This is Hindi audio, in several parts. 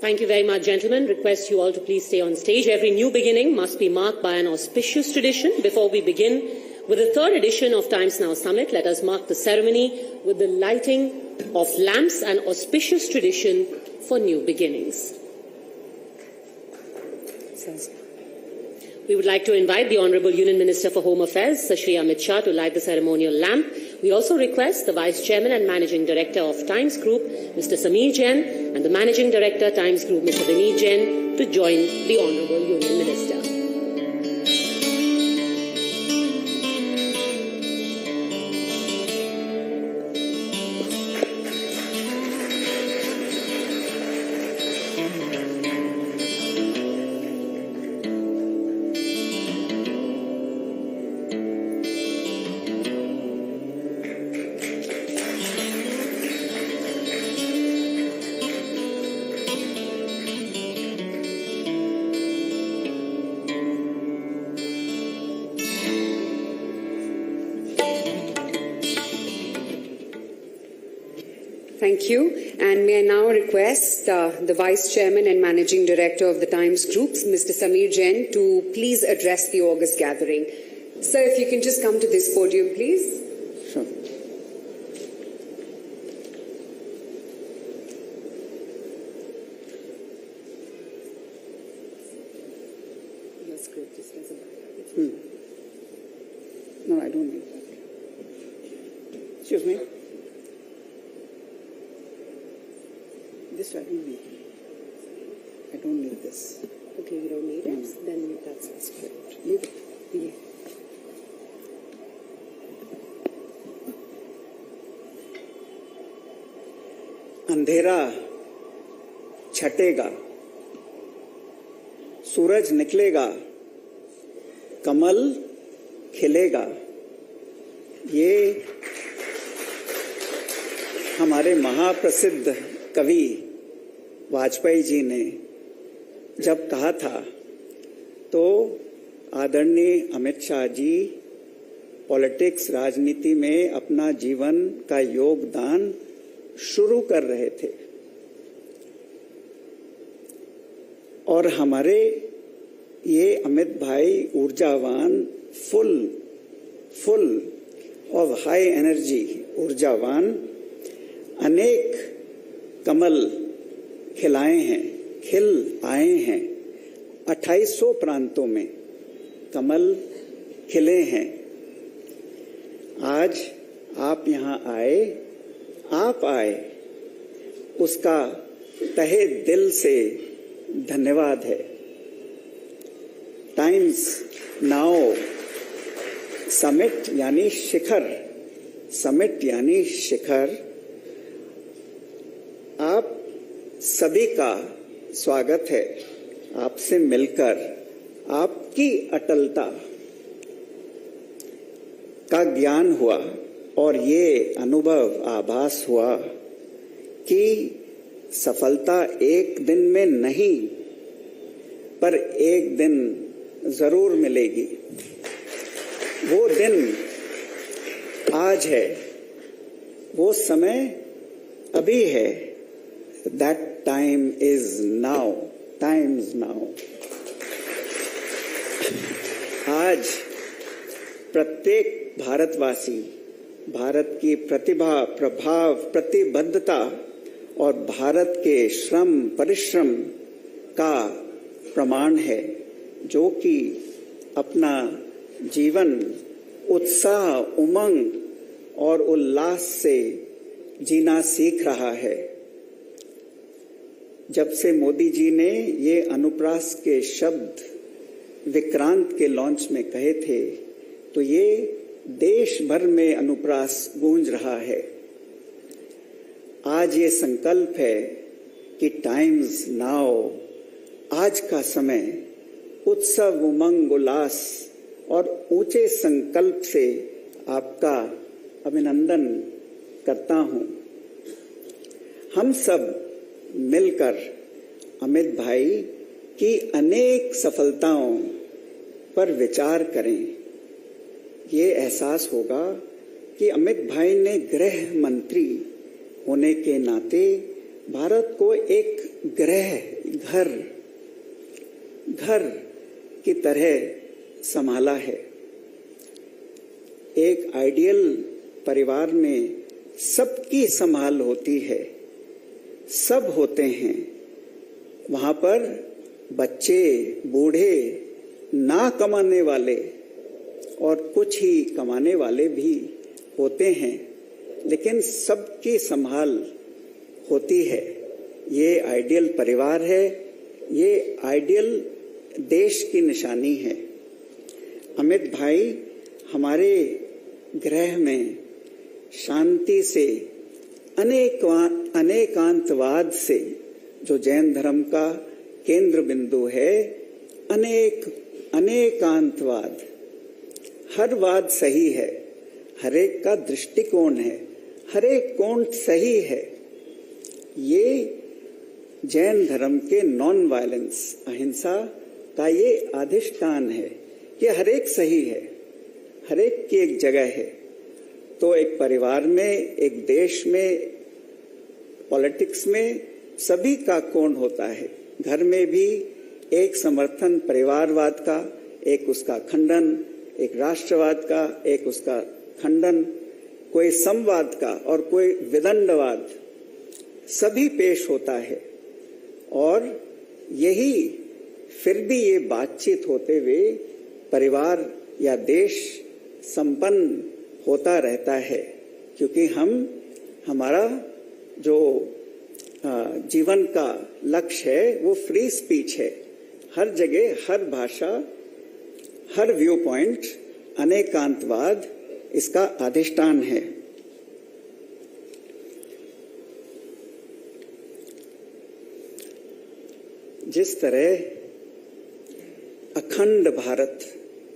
Thank you very much, gentlemen. Request you all to please stay on stage. Every new beginning must be marked by an auspicious tradition. Before we begin with the third edition of Times Now Summit, let us mark the ceremony with the lighting of lamps, an auspicious tradition for new beginnings. We would like to invite the Honourable Union Minister for Home Affairs, Shri Amit Shah, to light the ceremonial lamp. We also request the Vice Chairman and Managing Director of Times Group, Mr. Sameer Jain, and the Managing Director, Times Group, Mr. Vineet Jain, to join the Honourable Union Minister. Thank you. And may I now request the Vice Chairman and Managing Director of the Times Group, Mr. Sameer Jain, to please address the August gathering. Sir, if you can just come to this podium, please. Sure. Your script just as a backup. No, I don't need that. Excuse me. This I don't need. I don't need this. Okay, you don't need it? Then that's the script. Leave it. Yeah. अंधेरा छटेगा, सूरज निकलेगा, कमल खिलेगा। ये हमारे महाप्रसिद्ध कवि वाजपेयी जी ने जब कहा था, तो आदरणीय अमित शाह जी पॉलिटिक्स, राजनीति में अपना जीवन का योगदान शुरू कर रहे थे और हमारे ये अमित भाई ऊर्जावान, फुल ऑफ हाई एनर्जी ऊर्जावान, अनेक कमल खिलाए हैं, खिल आए हैं। 2800 प्रांतों में कमल खिले हैं। आज आप यहाँ आए, उसका तहे दिल से धन्यवाद है। टाइम्स नाउ समिट यानी शिखर, आप सभी का स्वागत है। आपसे मिलकर आपकी अटलता का ज्ञान हुआ और ये अनुभव आभास हुआ कि सफलता एक दिन में नहीं, पर एक दिन जरूर मिलेगी। वो दिन आज है, वो समय अभी है। That time is now. Times now. आज प्रत्येक भारतवासी भारत की प्रतिभा, प्रभाव, प्रतिबद्धता और भारत के श्रम परिश्रम का प्रमाण है, जो कि अपना जीवन उत्साह, उमंग और उल्लास से जीना सीख रहा है। जब से मोदी जी ने ये अनुप्रास के शब्द विक्रांत के लॉन्च में कहे थे, तो ये देश भर में अनुप्रास गूंज रहा है। आज ये संकल्प है कि टाइम्स नाउ, आज का समय उत्सव, उमंग, उल्लास और ऊंचे संकल्प से आपका अभिनंदन करता हूं। हम सब मिलकर अमित भाई की अनेक सफलताओं पर विचार करें। ये एहसास होगा कि अमित भाई ने गृह मंत्री होने के नाते भारत को एक गृह घर घर की तरह संभाला है। एक आइडियल परिवार में सबकी संभाल होती है, सब होते हैं। वहां पर बच्चे, बूढ़े, ना कमाने वाले और कुछ ही कमाने वाले भी होते हैं, लेकिन सबकी संभाल होती है। ये आइडियल परिवार है, ये आइडियल देश की निशानी है। अमित भाई, हमारे ग्रह में शांति से, अनेकांतवाद से, जो जैन धर्म का केंद्र बिंदु है, अनेकांतवाद, हर वाद सही है, हर एक का दृष्टिकोण है, हर एक कोण सही है। ये जैन धर्म के नॉन वायलेंस, अहिंसा का ये अधिष्ठान है कि हर एक सही है, हर एक की एक जगह है। तो एक परिवार में, एक देश में, पॉलिटिक्स में सभी का कोण होता है। घर में भी एक समर्थन परिवारवाद का, एक उसका खंडन, एक राष्ट्रवाद का, एक उसका खंडन, कोई समवाद का और कोई विदंडवाद, सभी पेश होता है। और यही फिर भी ये बातचीत होते हुए परिवार या देश संपन्न होता रहता है, क्योंकि हमारा जो जीवन का लक्ष्य है वो फ्री स्पीच है। हर जगह, हर भाषा, हर व्यू पॉइंट, अनेकांतवाद इसका अधिष्ठान है। जिस तरह अखंड भारत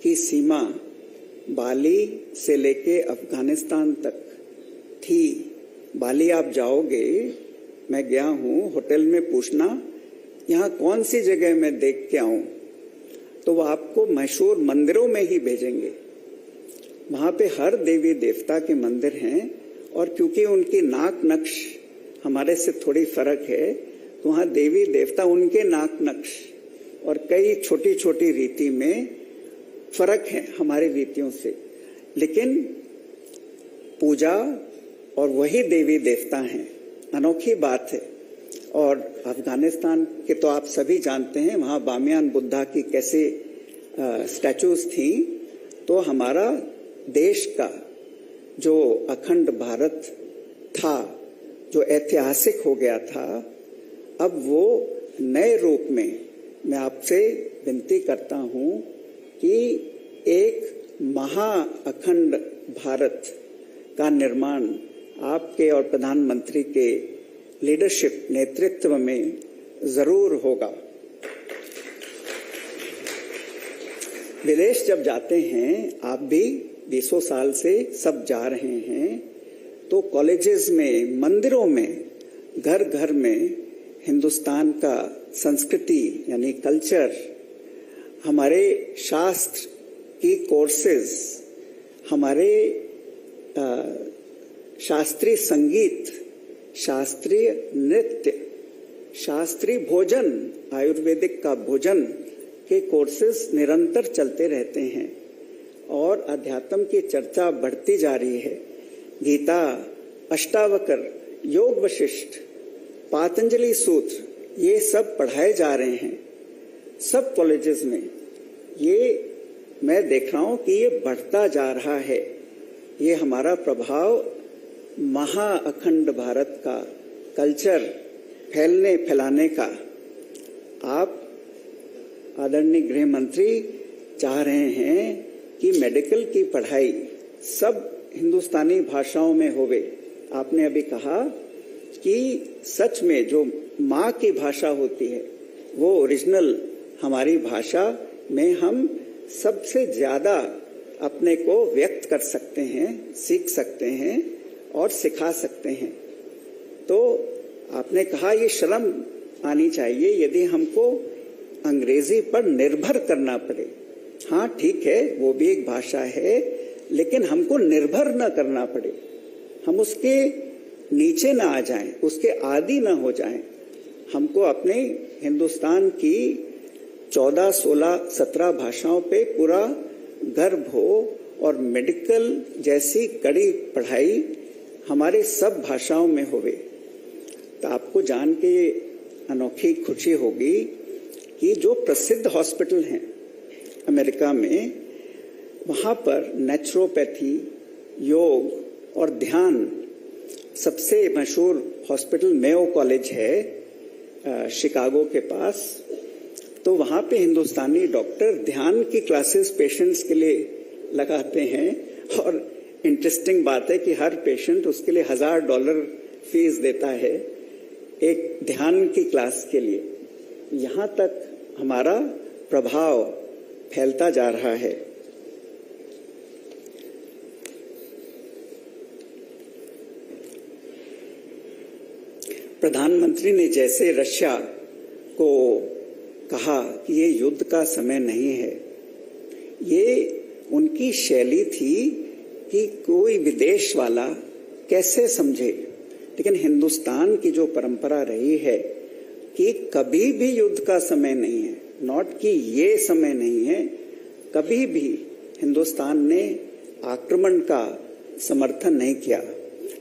की सीमा बाली से लेके अफगानिस्तान तक थी। बाली आप जाओगे, मैं गया हूँ, होटल में पूछना यहाँ कौन सी जगह मैं देख के आऊं, तो वो आपको मशहूर मंदिरों में ही भेजेंगे। वहां पे हर देवी देवता के मंदिर हैं, और क्योंकि उनकी नाक नक्श हमारे से थोड़ी फर्क है, तो वहां देवी देवता उनके नाक नक्श और कई छोटी छोटी रीति में फर्क है हमारी रीतियों से, लेकिन पूजा और वही देवी देवता हैं। अनोखी बात है। और अफगानिस्तान के तो आप सभी जानते हैं, वहां बामियान बुद्धा की कैसे स्टैचूज थी। तो हमारा देश का जो अखंड भारत था, जो ऐतिहासिक हो गया था, अब वो नए रूप में मैं आपसे विनती करता हूं कि एक महा अखंड भारत का निर्माण आपके और प्रधानमंत्री के लीडरशिप, नेतृत्व में जरूर होगा। विदेश जब जाते हैं, आप भी 20 साल से सब जा रहे हैं, तो कॉलेजेस में, मंदिरों में, घर घर में हिंदुस्तान का संस्कृति यानी कल्चर, हमारे शास्त्र की कोर्सेज, हमारे शास्त्रीय संगीत, शास्त्रीय नृत्य, शास्त्रीय भोजन, आयुर्वेदिक का भोजन के कोर्सेज निरंतर चलते रहते हैं और अध्यात्म की चर्चा बढ़ती जा रही है। गीता, अष्टावक्र, योग वशिष्ठ, पातंजलि सूत्र, ये सब पढ़ाए जा रहे हैं सब कॉलेजेस में। ये मैं देख रहा हूं कि ये बढ़ता जा रहा है। ये हमारा प्रभाव महा अखंड भारत का कल्चर फैलाने का। आप आदरणीय गृह मंत्री चाह रहे हैं कि मेडिकल की पढ़ाई सब हिंदुस्तानी भाषाओं में होवे। आपने अभी कहा कि सच में जो माँ की भाषा होती है, वो ओरिजिनल हमारी भाषा में हम सबसे ज्यादा अपने को व्यक्त कर सकते हैं, सीख सकते हैं और सिखा सकते हैं। तो आपने कहा ये शर्म आनी चाहिए यदि हमको अंग्रेजी पर निर्भर करना पड़े। हाँ ठीक है, वो भी एक भाषा है, लेकिन हमको निर्भर न करना पड़े, हम उसके नीचे ना आ जाएं, उसके आदी ना हो जाएं। हमको अपने हिंदुस्तान की 14, 16, 17 भाषाओं पे पूरा गर्व हो और मेडिकल जैसी कड़ी पढ़ाई हमारे सब भाषाओं में होवे। तो आपको जान के अनोखी खुशी होगी कि जो प्रसिद्ध हॉस्पिटल हैं अमेरिका में, वहाँ पर नेचुरोपैथी, योग और ध्यान, सबसे मशहूर हॉस्पिटल मेयो कॉलेज है शिकागो के पास। तो वहाँ पे हिंदुस्तानी डॉक्टर ध्यान की क्लासेस पेशेंट्स के लिए लगाते हैं और इंटरेस्टिंग बात है कि हर पेशेंट उसके लिए $1000 फीस देता है एक ध्यान की क्लास के लिए। यहाँ तक हमारा प्रभाव फैलता जा रहा है। प्रधानमंत्री ने जैसे रशिया को कहा कि ये युद्ध का समय नहीं है, ये उनकी शैली थी कि कोई विदेश वाला कैसे समझे। लेकिन हिंदुस्तान की जो परंपरा रही है कि कभी भी युद्ध का समय नहीं है, नॉट कि ये समय नहीं है, कभी भी हिंदुस्तान ने आक्रमण का समर्थन नहीं किया।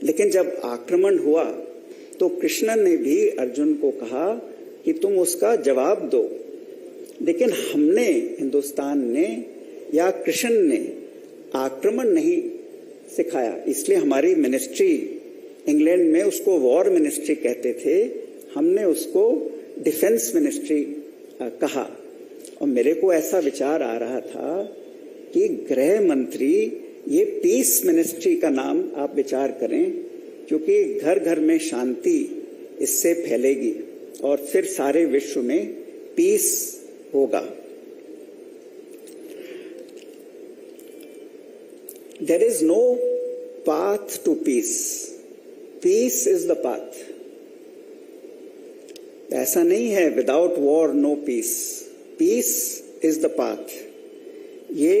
लेकिन जब आक्रमण हुआ तो कृष्ण ने भी अर्जुन को कहा कि तुम उसका जवाब दो। लेकिन हमने, हिंदुस्तान ने या कृष्ण ने आक्रमण नहीं सिखाया। इसलिए हमारी मिनिस्ट्री, इंग्लैंड में उसको वॉर मिनिस्ट्री कहते थे, हमने उसको डिफेंस मिनिस्ट्री कहा। और मेरे को ऐसा विचार आ रहा था कि गृह मंत्री, ये पीस मिनिस्ट्री का नाम आप विचार करें, क्योंकि घर घर में शांति इससे फैलेगी और फिर सारे विश्व में पीस होगा। There is no path to peace. Peace is the path. ऐसा नहीं है without war no peace. Peace is the path. ये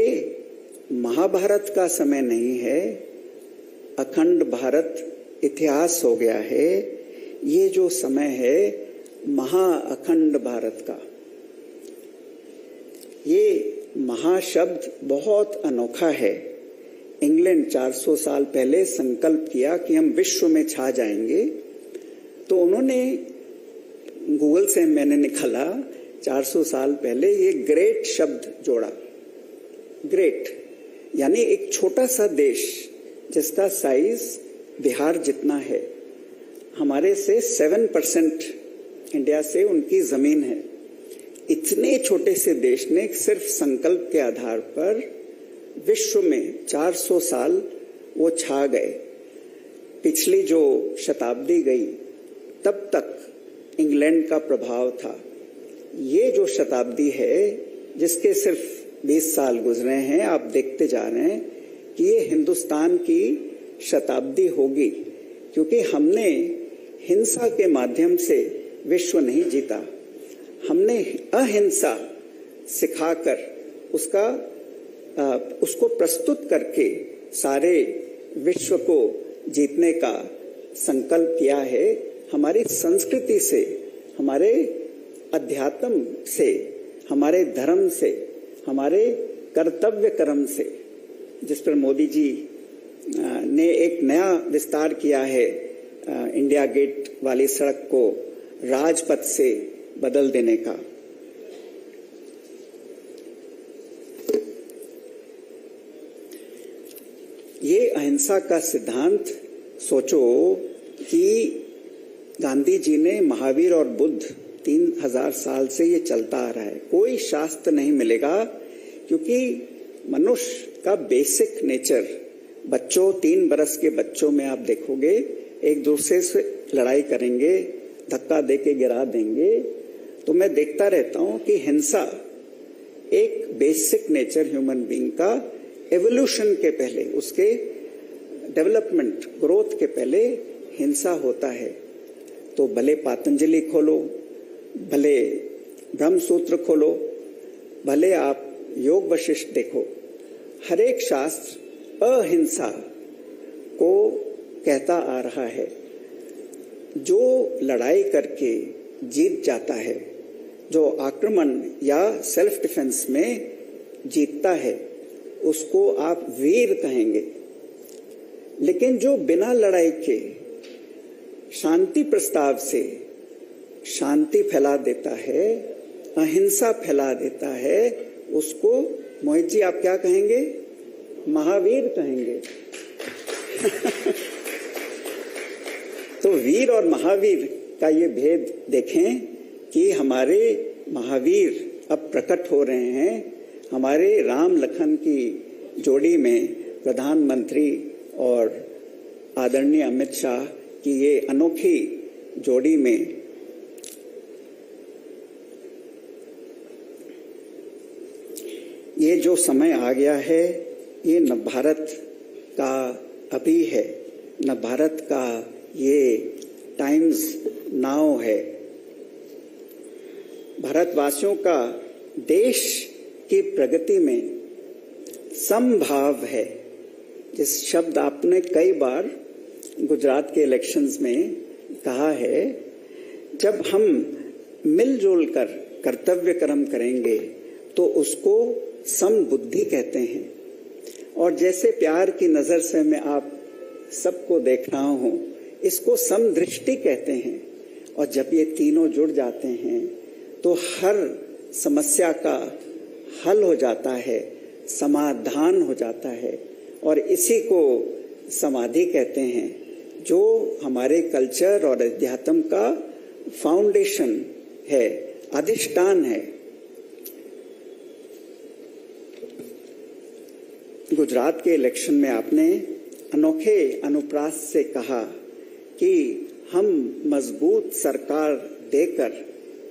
महाभारत का समय नहीं है, अखंड भारत इतिहास हो गया है। ये जो समय है महाअखंड भारत का। ये महाशब्द बहुत अनोखा है। इंग्लैंड 400 साल पहले संकल्प किया कि हम विश्व में छा जाएंगे, तो उन्होंने, गूगल से मैंने निकाला, 400 साल पहले ये ग्रेट शब्द जोड़ा। ग्रेट यानी एक छोटा सा देश जिसका साइज बिहार जितना है, हमारे से 7% इंडिया से उनकी जमीन है। इतने छोटे से देश ने सिर्फ संकल्प के आधार पर विश्व में 400 साल वो छा गए। पिछली जो शताब्दी गई तब तक इंग्लैंड का प्रभाव था। ये जो शताब्दी है जिसके सिर्फ 20 साल गुजरे हैं, आप देखते जा रहे हैं कि ये हिंदुस्तान की शताब्दी होगी, क्योंकि हमने हिंसा के माध्यम से विश्व नहीं जीता। हमने अहिंसा सिखाकर उसको प्रस्तुत करके सारे विश्व को जीतने का संकल्प किया है। हमारी संस्कृति से, हमारे अध्यात्म से, हमारे धर्म से, हमारे कर्तव्य कर्म से, जिस पर मोदी जी ने एक नया विस्तार किया है, इंडिया गेट वाली सड़क को राजपथ से बदल देने का। ये अहिंसा का सिद्धांत, सोचो कि गांधी जी ने, महावीर और बुद्ध, 3000 साल से ये चलता आ रहा है। कोई शास्त्र नहीं मिलेगा, क्योंकि मनुष्य का बेसिक नेचर, बच्चों, 3 बरस के बच्चों में आप देखोगे एक दूसरे से लड़ाई करेंगे, धक्का देके गिरा देंगे। तो मैं देखता रहता हूं कि हिंसा एक बेसिक नेचर ह्यूमन बीइंग का, एवोल्यूशन के पहले, उसके डेवलपमेंट, ग्रोथ के पहले हिंसा होता है। तो भले पातंजलि खोलो, भले ब्रह्मसूत्र खोलो, भले आप योग वशिष्ठ देखो, हर एक शास्त्र अहिंसा को कहता आ रहा है। जो लड़ाई करके जीत जाता है। जो आक्रमण या सेल्फ डिफेंस में जीतता है उसको आप वीर कहेंगे। लेकिन जो बिना लड़ाई के शांति प्रस्ताव से शांति फैला देता है, अहिंसा फैला देता है, उसको मोहित जी आप क्या कहेंगे? महावीर कहेंगे। तो वीर और महावीर का ये भेद देखें कि हमारे महावीर अब प्रकट हो रहे हैं। हमारे राम लखन की जोड़ी में प्रधानमंत्री और आदरणीय अमित शाह की ये अनोखी जोड़ी में ये जो समय आ गया है, ये न भारत का अभी है, न भारत का ये टाइम्स नाउ है। भारतवासियों का देश की प्रगति में समभाव है। जिस शब्द आपने कई बार गुजरात के इलेक्शंस में कहा है, जब हम मिलजुल कर कर्तव्य कर्म करेंगे तो उसको समबुद्धि कहते हैं। और जैसे प्यार की नजर से मैं आप सबको देख रहा हूं, इसको समदृष्टि कहते हैं। और जब ये तीनों जुड़ जाते हैं तो हर समस्या का हल हो जाता है, समाधान हो जाता है। और इसी को समाधि कहते हैं, जो हमारे कल्चर और अध्यात्म का फाउंडेशन है, अधिष्ठान है। गुजरात के इलेक्शन में आपने अनोखे अनुप्रास से कहा कि हम मजबूत सरकार देकर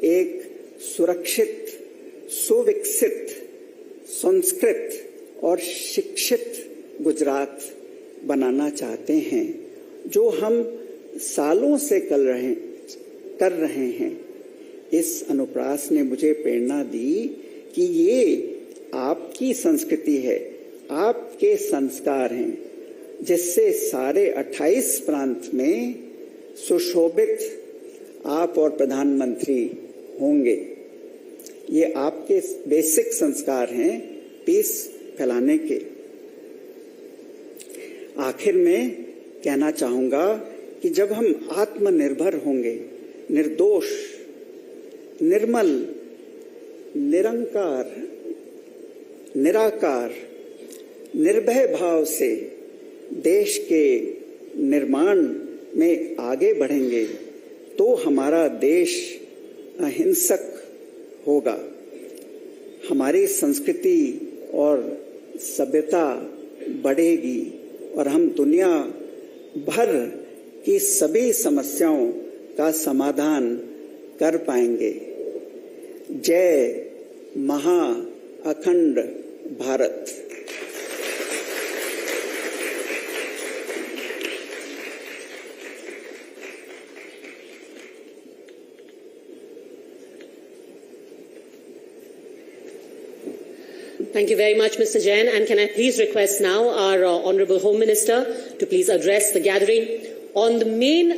एक सुरक्षित, सुविकसित, संस्कृत और शिक्षित गुजरात बनाना चाहते हैं, जो हम सालों से कर रहे हैं। इस अनुप्रास ने मुझे प्रेरणा दी कि ये आपकी संस्कृति है, आपके संस्कार हैं, जिससे सारे 28 प्रांत में सुशोभित आप और प्रधानमंत्री होंगे। ये आपके बेसिक संस्कार हैं पीस फैलाने के। आखिर में कहना चाहूंगा कि जब हम आत्मनिर्भर होंगे, निर्दोष, निर्मल, निरंकार, निराकार, निर्भय भाव से देश के निर्माण में आगे बढ़ेंगे, तो हमारा देश अहिंसक होगा। हमारी संस्कृति और सभ्यता बढ़ेगी और हम दुनिया भर की सभी समस्याओं का समाधान कर पाएंगे। जय महा अखंड Bharat. Thank you very much, Mr. Jain. And can I please request now our Honourable Home Minister to please address the gathering on the main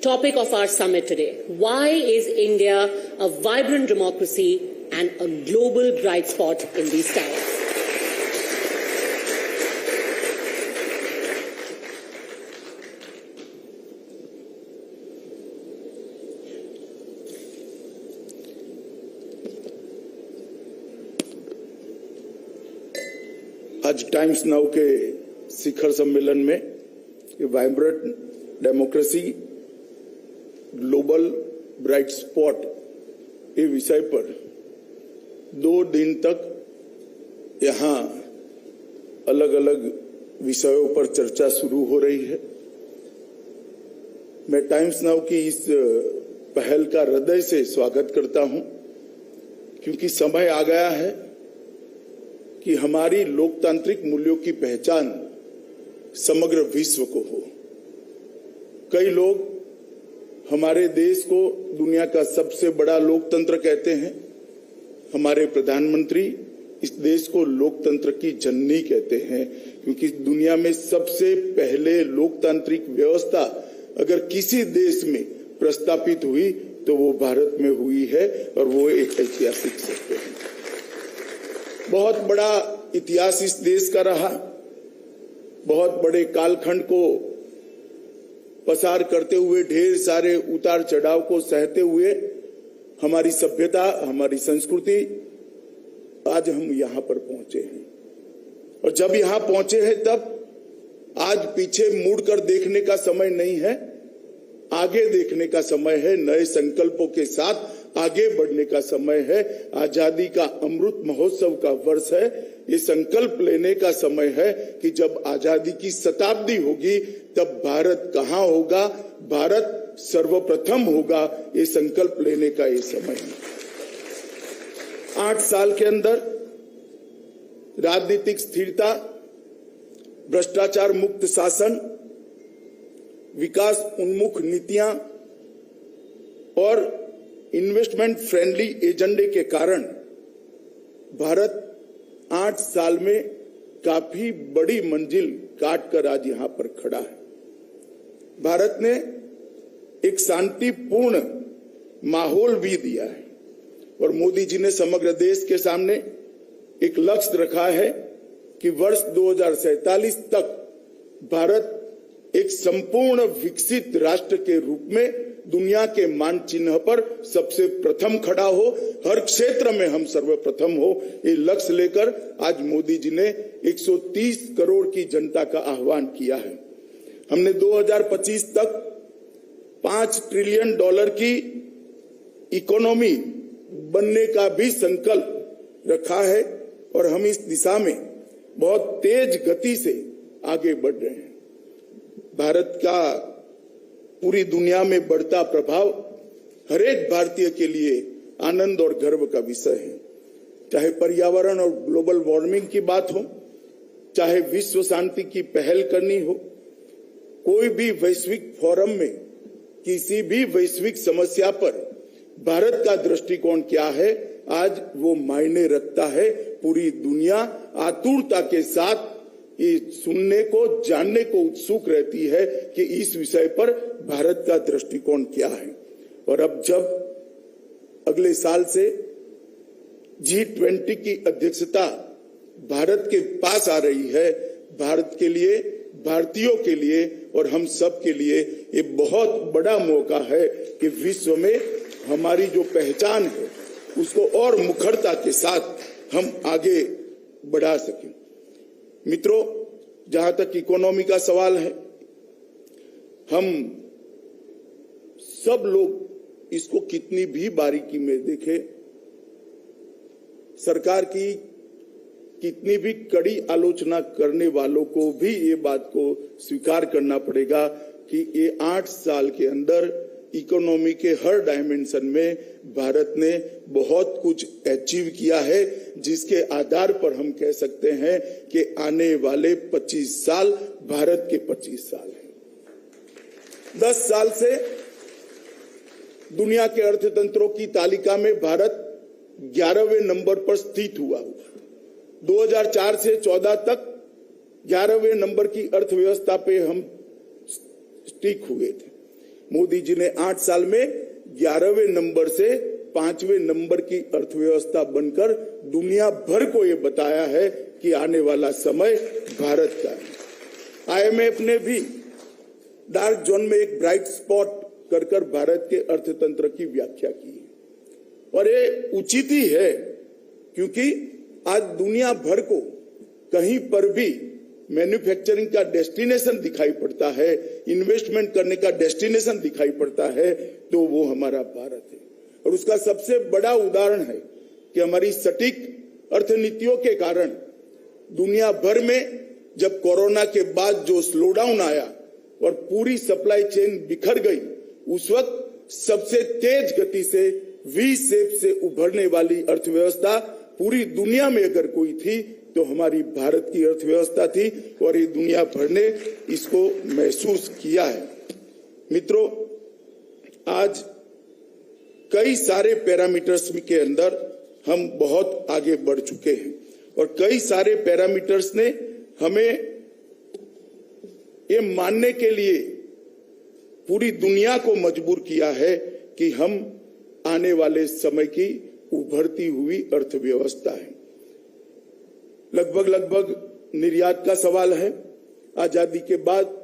topic of our summit today. Why is India a vibrant democracy and a global bright spot in these times? आज टाइम्स नाउ के शिखर सम्मेलन में vibrant democracy global bright spot ये विषय पर 2 दिन तक यहाँ अलग अलग विषयों पर चर्चा शुरू हो रही है। मैं टाइम्स नाउ की इस पहल का हृदय से स्वागत करता हूं, क्योंकि समय आ गया है कि हमारी लोकतांत्रिक मूल्यों की पहचान समग्र विश्व को हो। कई लोग हमारे देश को दुनिया का सबसे बड़ा लोकतंत्र कहते हैं। हमारे प्रधानमंत्री इस देश को लोकतंत्र की जननी कहते हैं, क्योंकि दुनिया में सबसे पहले लोकतांत्रिक व्यवस्था अगर किसी देश में प्रस्तापित हुई तो वो भारत में हुई है और वो एक ऐतिहासिक सत्य है। बहुत बड़ा इतिहास इस देश का रहा, बहुत बड़े कालखंड को पसार करते हुए, ढेर सारे उतार चढ़ाव को सहते हुए हमारी सभ्यता, हमारी संस्कृति, आज हम यहाँ पर पहुंचे हैं। और जब यहाँ पहुंचे हैं तब आज पीछे मुड़कर देखने का समय नहीं है, आगे देखने का समय है। नए संकल्पों के साथ आगे बढ़ने का समय है। आजादी का अमृत महोत्सव का वर्ष है। ये संकल्प लेने का समय है कि जब आजादी की शताब्दी होगी तब भारत कहाँ होगा, भारत सर्वप्रथम होगा। ये संकल्प लेने का ये समय है। 8 साल के अंदर राजनीतिक स्थिरता, भ्रष्टाचार मुक्त शासन, विकास उन्मुख नीतियां और इन्वेस्टमेंट फ्रेंडली एजेंडे के कारण भारत 8 साल में काफी बड़ी मंजिल काटकर आज यहां पर खड़ा है। भारत ने एक शांतिपूर्ण माहौल भी दिया है और मोदी जी ने समग्र देश के सामने एक लक्ष्य रखा है कि वर्ष 2047 तक भारत एक संपूर्ण विकसित राष्ट्र के रूप में दुनिया के मानचिन्ह पर सबसे प्रथम खड़ा हो, हर क्षेत्र में हम सर्वप्रथम हो। ये लक्ष्य लेकर आज मोदी जी ने 130 करोड़ की जनता का आह्वान किया है। हमने 2025 तक $5 ट्रिलियन की इकोनॉमी बनने का भी संकल्प रखा है और हम इस दिशा में बहुत तेज गति से आगे बढ़ रहे हैं। भारत का पूरी दुनिया में बढ़ता प्रभाव हर एक भारतीय के लिए आनंद और गर्व का विषय है। चाहे पर्यावरण और ग्लोबल वार्मिंग की बात हो, चाहे विश्व शांति की पहल करनी हो, कोई भी वैश्विक फोरम में किसी भी वैश्विक समस्या पर भारत का दृष्टिकोण क्या है, आज वो मायने रखता है। पूरी दुनिया आतुरता के साथ ये सुनने को, जानने को उत्सुक रहती है कि इस विषय पर भारत का दृष्टिकोण क्या है। और अब जब अगले साल से G20 की अध्यक्षता भारत के पास आ रही है, भारत के लिए, भारतीयों के लिए और हम सब के लिए ये बहुत बड़ा मौका है कि विश्व में हमारी जो पहचान है उसको और मुखरता के साथ हम आगे बढ़ा सकें। मित्रों, जहां तक इकोनॉमी का सवाल है, हम सब लोग इसको कितनी भी बारीकी में देखें, सरकार की कितनी भी कड़ी आलोचना करने वालों को भी ये बात को स्वीकार करना पड़ेगा कि ये 8 साल के अंदर इकोनॉमी के हर डायमेंशन में भारत ने बहुत कुछ अचीव किया है, जिसके आधार पर हम कह सकते हैं कि आने वाले 25 साल भारत के 25 साल हैं। 10 साल से दुनिया के अर्थतंत्रों की तालिका में भारत 11वें नंबर पर स्थित हुआ। 2004 से 14 तक 11वें नंबर की अर्थव्यवस्था पे हम स्टिक हुए थे। मोदी जी ने 8 साल में 11वें नंबर से 5वें नंबर की अर्थव्यवस्था बनकर दुनिया भर को ये बताया है कि आने वाला समय भारत का है। IMF ने भी डार्क जोन में एक ब्राइट स्पॉट कर कर भारत के अर्थतंत्र की व्याख्या की है और ये उचित ही है, क्योंकि आज दुनिया भर को कहीं पर भी मैन्युफैक्चरिंग का डेस्टिनेशन दिखाई पड़ता है, इन्वेस्टमेंट करने का डेस्टिनेशन दिखाई पड़ता है, तो वो हमारा भारत है। और उसका सबसे बड़ा उदाहरण है कि हमारी सटीक अर्थनीतियों के कारण दुनिया भर में जब कोरोना के बाद जो स्लोडाउन आया और पूरी सप्लाई चेन बिखर गई, उस वक्त सबसे तेज गति से वी शेप से उभरने वाली अर्थव्यवस्था पूरी दुनिया में अगर कोई थी तो हमारी भारत की अर्थव्यवस्था थी और ये दुनिया भर ने इसको महसूस किया है। मित्रों, आज कई सारे पैरामीटर्स के अंदर हम बहुत आगे बढ़ चुके हैं और कई सारे पैरामीटर्स ने हमें ये मानने के लिए पूरी दुनिया को मजबूर किया है कि हम आने वाले समय की उभरती हुई अर्थव्यवस्था है। लगभग निर्यात का सवाल है। आजादी के बाद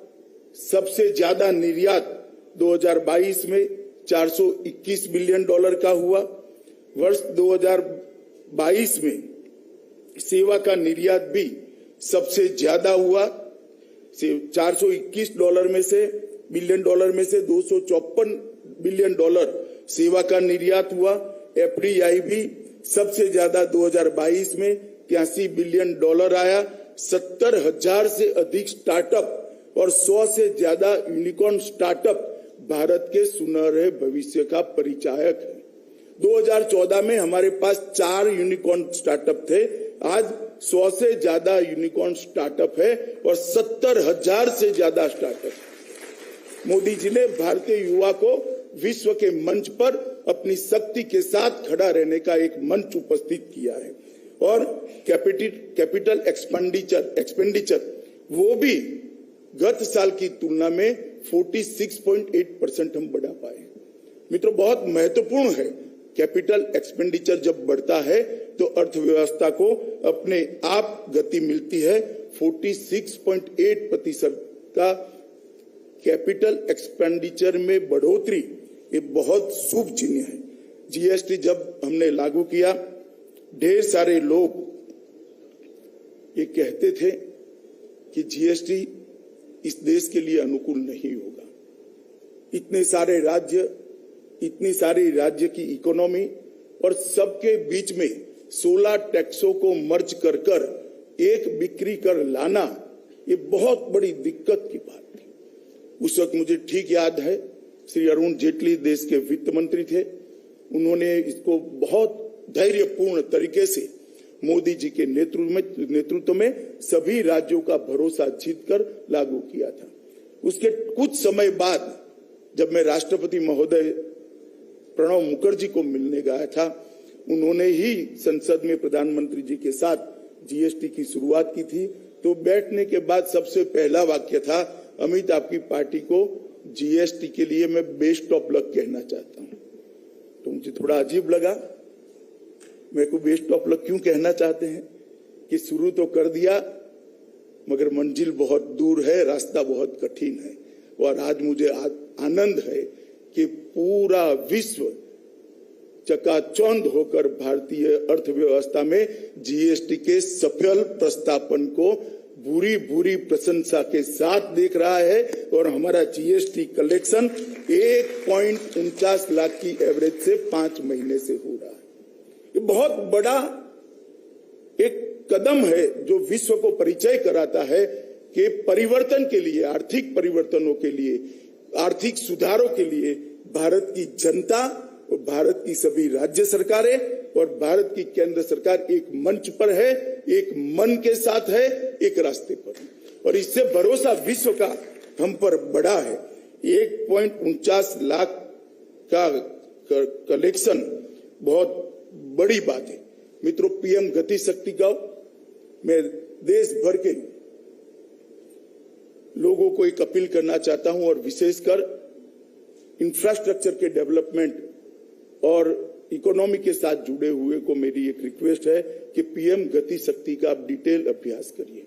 सबसे ज्यादा निर्यात 2022 में $421 बिलियन का हुआ। वर्ष 2022 में सेवा का निर्यात भी सबसे ज्यादा हुआ। $421 बिलियन में से $254 बिलियन सेवा का निर्यात हुआ। एफडीआई भी सबसे ज्यादा 2022 में $83 बिलियन आया। 70,000 से अधिक स्टार्टअप और 100 से ज्यादा यूनिकॉर्न स्टार्टअप भारत के सुनहरे भविष्य का परिचायक है। 2014 में हमारे पास 4 यूनिकॉर्न स्टार्टअप थे, आज 100 से ज्यादा यूनिकॉर्न स्टार्टअप है और 70,000 से ज्यादा स्टार्टअप। मोदी जी ने भारतीय युवा को विश्व के मंच पर अपनी शक्ति के साथ खड़ा रहने का एक मंच उपस्थित किया है और कैपिटल एक्सपेंडिचर वो भी गत साल की तुलना में 46.8% हम बढ़ा पाए। मित्रों, बहुत महत्वपूर्ण है। कैपिटल एक्सपेंडिचर जब बढ़ता है तो अर्थव्यवस्था को अपने आप गति मिलती है। 46.8% का कैपिटल एक्सपेंडिचर में बढ़ोतरी ये बहुत शुभ चिन्ह है। जीएसटी जब हमने लागू किया, ढेर सारे लोग ये कहते थे कि जीएसटी इस देश के लिए अनुकूल नहीं होगा। इतने सारे राज्य की इकोनॉमी और सबके बीच में 16 टैक्सों को मर्ज कर एक बिक्री कर लाना ये बहुत बड़ी दिक्कत की बात थी। उस वक्त मुझे ठीक याद है, श्री अरुण जेटली देश के वित्त मंत्री थे। उन्होंने इसको बहुत धैर्यपूर्ण तरीके से मोदी जी के नेतृत्व में सभी राज्यों का भरोसा जीतकर लागू किया था। उसके कुछ समय बाद जब मैं राष्ट्रपति महोदय प्रणब मुखर्जी को मिलने गया था, उन्होंने ही संसद में प्रधानमंत्री जी के साथ जीएसटी की शुरुआत की थी। तो बैठने के बाद सबसे पहला वाक्य था, अमित, आपकी पार्टी को जीएसटी के लिए मैं बेस्ट ऑफ लक कहना चाहता हूं। तो मुझे थोड़ा अजीब लगा। मेरे को बेस्ट ऑफ लक क्यों कहना चाहते हैं कि शुरू तो कर दिया मगर मंजिल बहुत दूर है, रास्ता बहुत कठिन है। और आज मुझे आनंद है कि पूरा विश्व चकाचौंध होकर भारतीय अर्थव्यवस्था में जीएसटी के सफल प्रस्थापन को भूरी प्रशंसा के साथ देख रहा है और हमारा जीएसटी कलेक्शन 1.49 लाख की एवरेज से 5 महीने से हो रहा है। ये बहुत बड़ा एक कदम है जो विश्व को परिचय कराता है कि परिवर्तन के लिए, आर्थिक परिवर्तनों के लिए, आर्थिक सुधारों के लिए भारत की जनता और भारत की सभी राज्य सरकारें और भारत की केंद्र सरकार एक मंच पर है, एक मन के साथ है, एक रास्ते पर है। और इससे भरोसा विश्व का हम पर बढ़ा है। 1.49 लाख का कलेक्शन बहुत बड़ी बात है। मित्रों, पीएम गति शक्ति का मैं देश भर के लोगों को एक अपील करना चाहता हूं और विशेषकर इंफ्रास्ट्रक्चर के डेवलपमेंट और इकोनॉमी के साथ जुड़े हुए को मेरी एक रिक्वेस्ट है कि पीएम गति शक्ति का आप डिटेल अभ्यास करिए।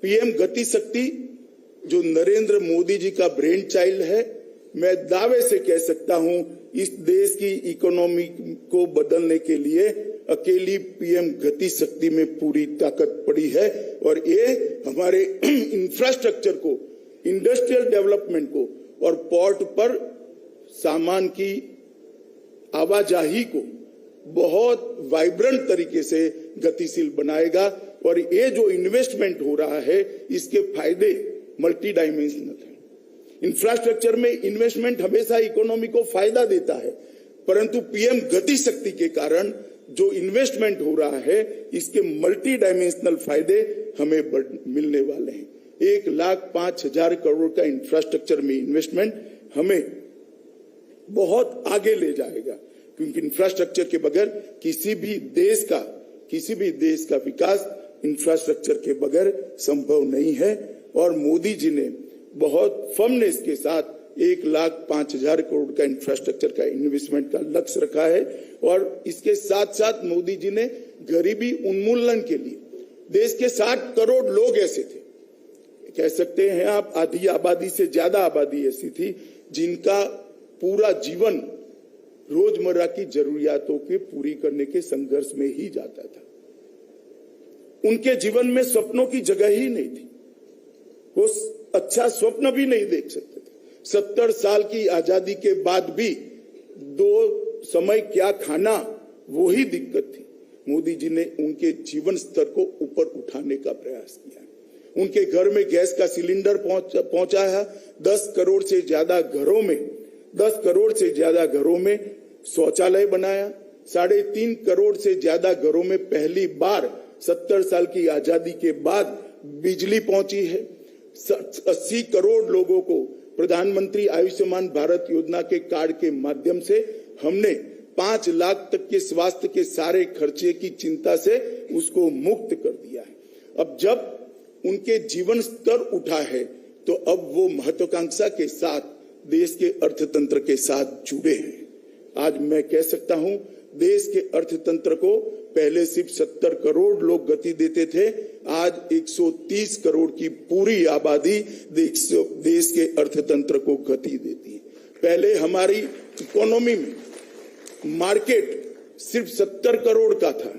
पीएम गति शक्ति जो नरेंद्र मोदी जी का ब्रेन चाइल्ड है, मैं दावे से कह सकता हूं इस देश की इकोनॉमी को बदलने के लिए अकेली पीएम गति शक्ति में पूरी ताकत पड़ी है। और ये हमारे इंफ्रास्ट्रक्चर को, इंडस्ट्रियल डेवलपमेंट को और पोर्ट पर सामान की आवाजाही को बहुत वाइब्रेंट तरीके से गतिशील बनाएगा। और ये जो इन्वेस्टमेंट हो रहा है इसके फायदे मल्टी डायमेंशनल है। इंफ्रास्ट्रक्चर में इन्वेस्टमेंट हमेशा इकोनॉमी को फायदा देता है, परंतु पीएम गति शक्ति के कारण जो इन्वेस्टमेंट हो रहा है इसके मल्टी डायमेंशनल फायदे हमें मिलने वाले हैं। 1,05,000 करोड़ का इंफ्रास्ट्रक्चर में इन्वेस्टमेंट हमें बहुत आगे ले जाएगा, क्योंकि इंफ्रास्ट्रक्चर के बगैर किसी भी देश का विकास इंफ्रास्ट्रक्चर के बगैर संभव नहीं है। और मोदी जी ने बहुत फर्मनेस के साथ 1,05,000 करोड़ का इंफ्रास्ट्रक्चर का इन्वेस्टमेंट का लक्ष्य रखा है। और इसके साथ साथ मोदी जी ने गरीबी उन्मूलन के लिए देश के 60 करोड़ लोग ऐसे थे, कह सकते हैं आप आधी आबादी से ज्यादा आबादी ऐसी थी जिनका पूरा जीवन रोजमर्रा की जरूरियातों के पूरी करने के संघर्ष में ही जाता था। उनके जीवन में सपनों की जगह ही नहीं थी, वो अच्छा स्वप्न भी नहीं देख सकते थे। 70 साल की आजादी के बाद भी 2 समय क्या खाना वो ही दिक्कत थी। मोदी जी ने उनके जीवन स्तर को ऊपर उठाने का प्रयास किया। उनके घर में गैस का सिलेंडर पहुंचाया। 10 करोड़ से ज्यादा घरों में शौचालय बनाया। 3.5 करोड़ से ज्यादा घरों में पहली बार 70 साल की आजादी के बाद बिजली पहुंची है। 80 करोड़ लोगों को प्रधानमंत्री आयुष्मान भारत योजना के कार्ड के माध्यम से हमने 5 लाख तक के स्वास्थ्य के सारे खर्चे की चिंता से उसको मुक्त कर दिया है। अब जब उनके जीवन स्तर उठा है तो अब वो महत्वाकांक्षा के साथ देश के अर्थतंत्र के साथ जुड़े हैं। आज मैं कह सकता हूं, देश के अर्थतंत्र को पहले सिर्फ 70 करोड़ लोग गति देते थे, आज 130 करोड़ की पूरी आबादी देश के अर्थतंत्र को गति देती है। पहले हमारी इकोनॉमी में मार्केट सिर्फ 70 करोड़ का था,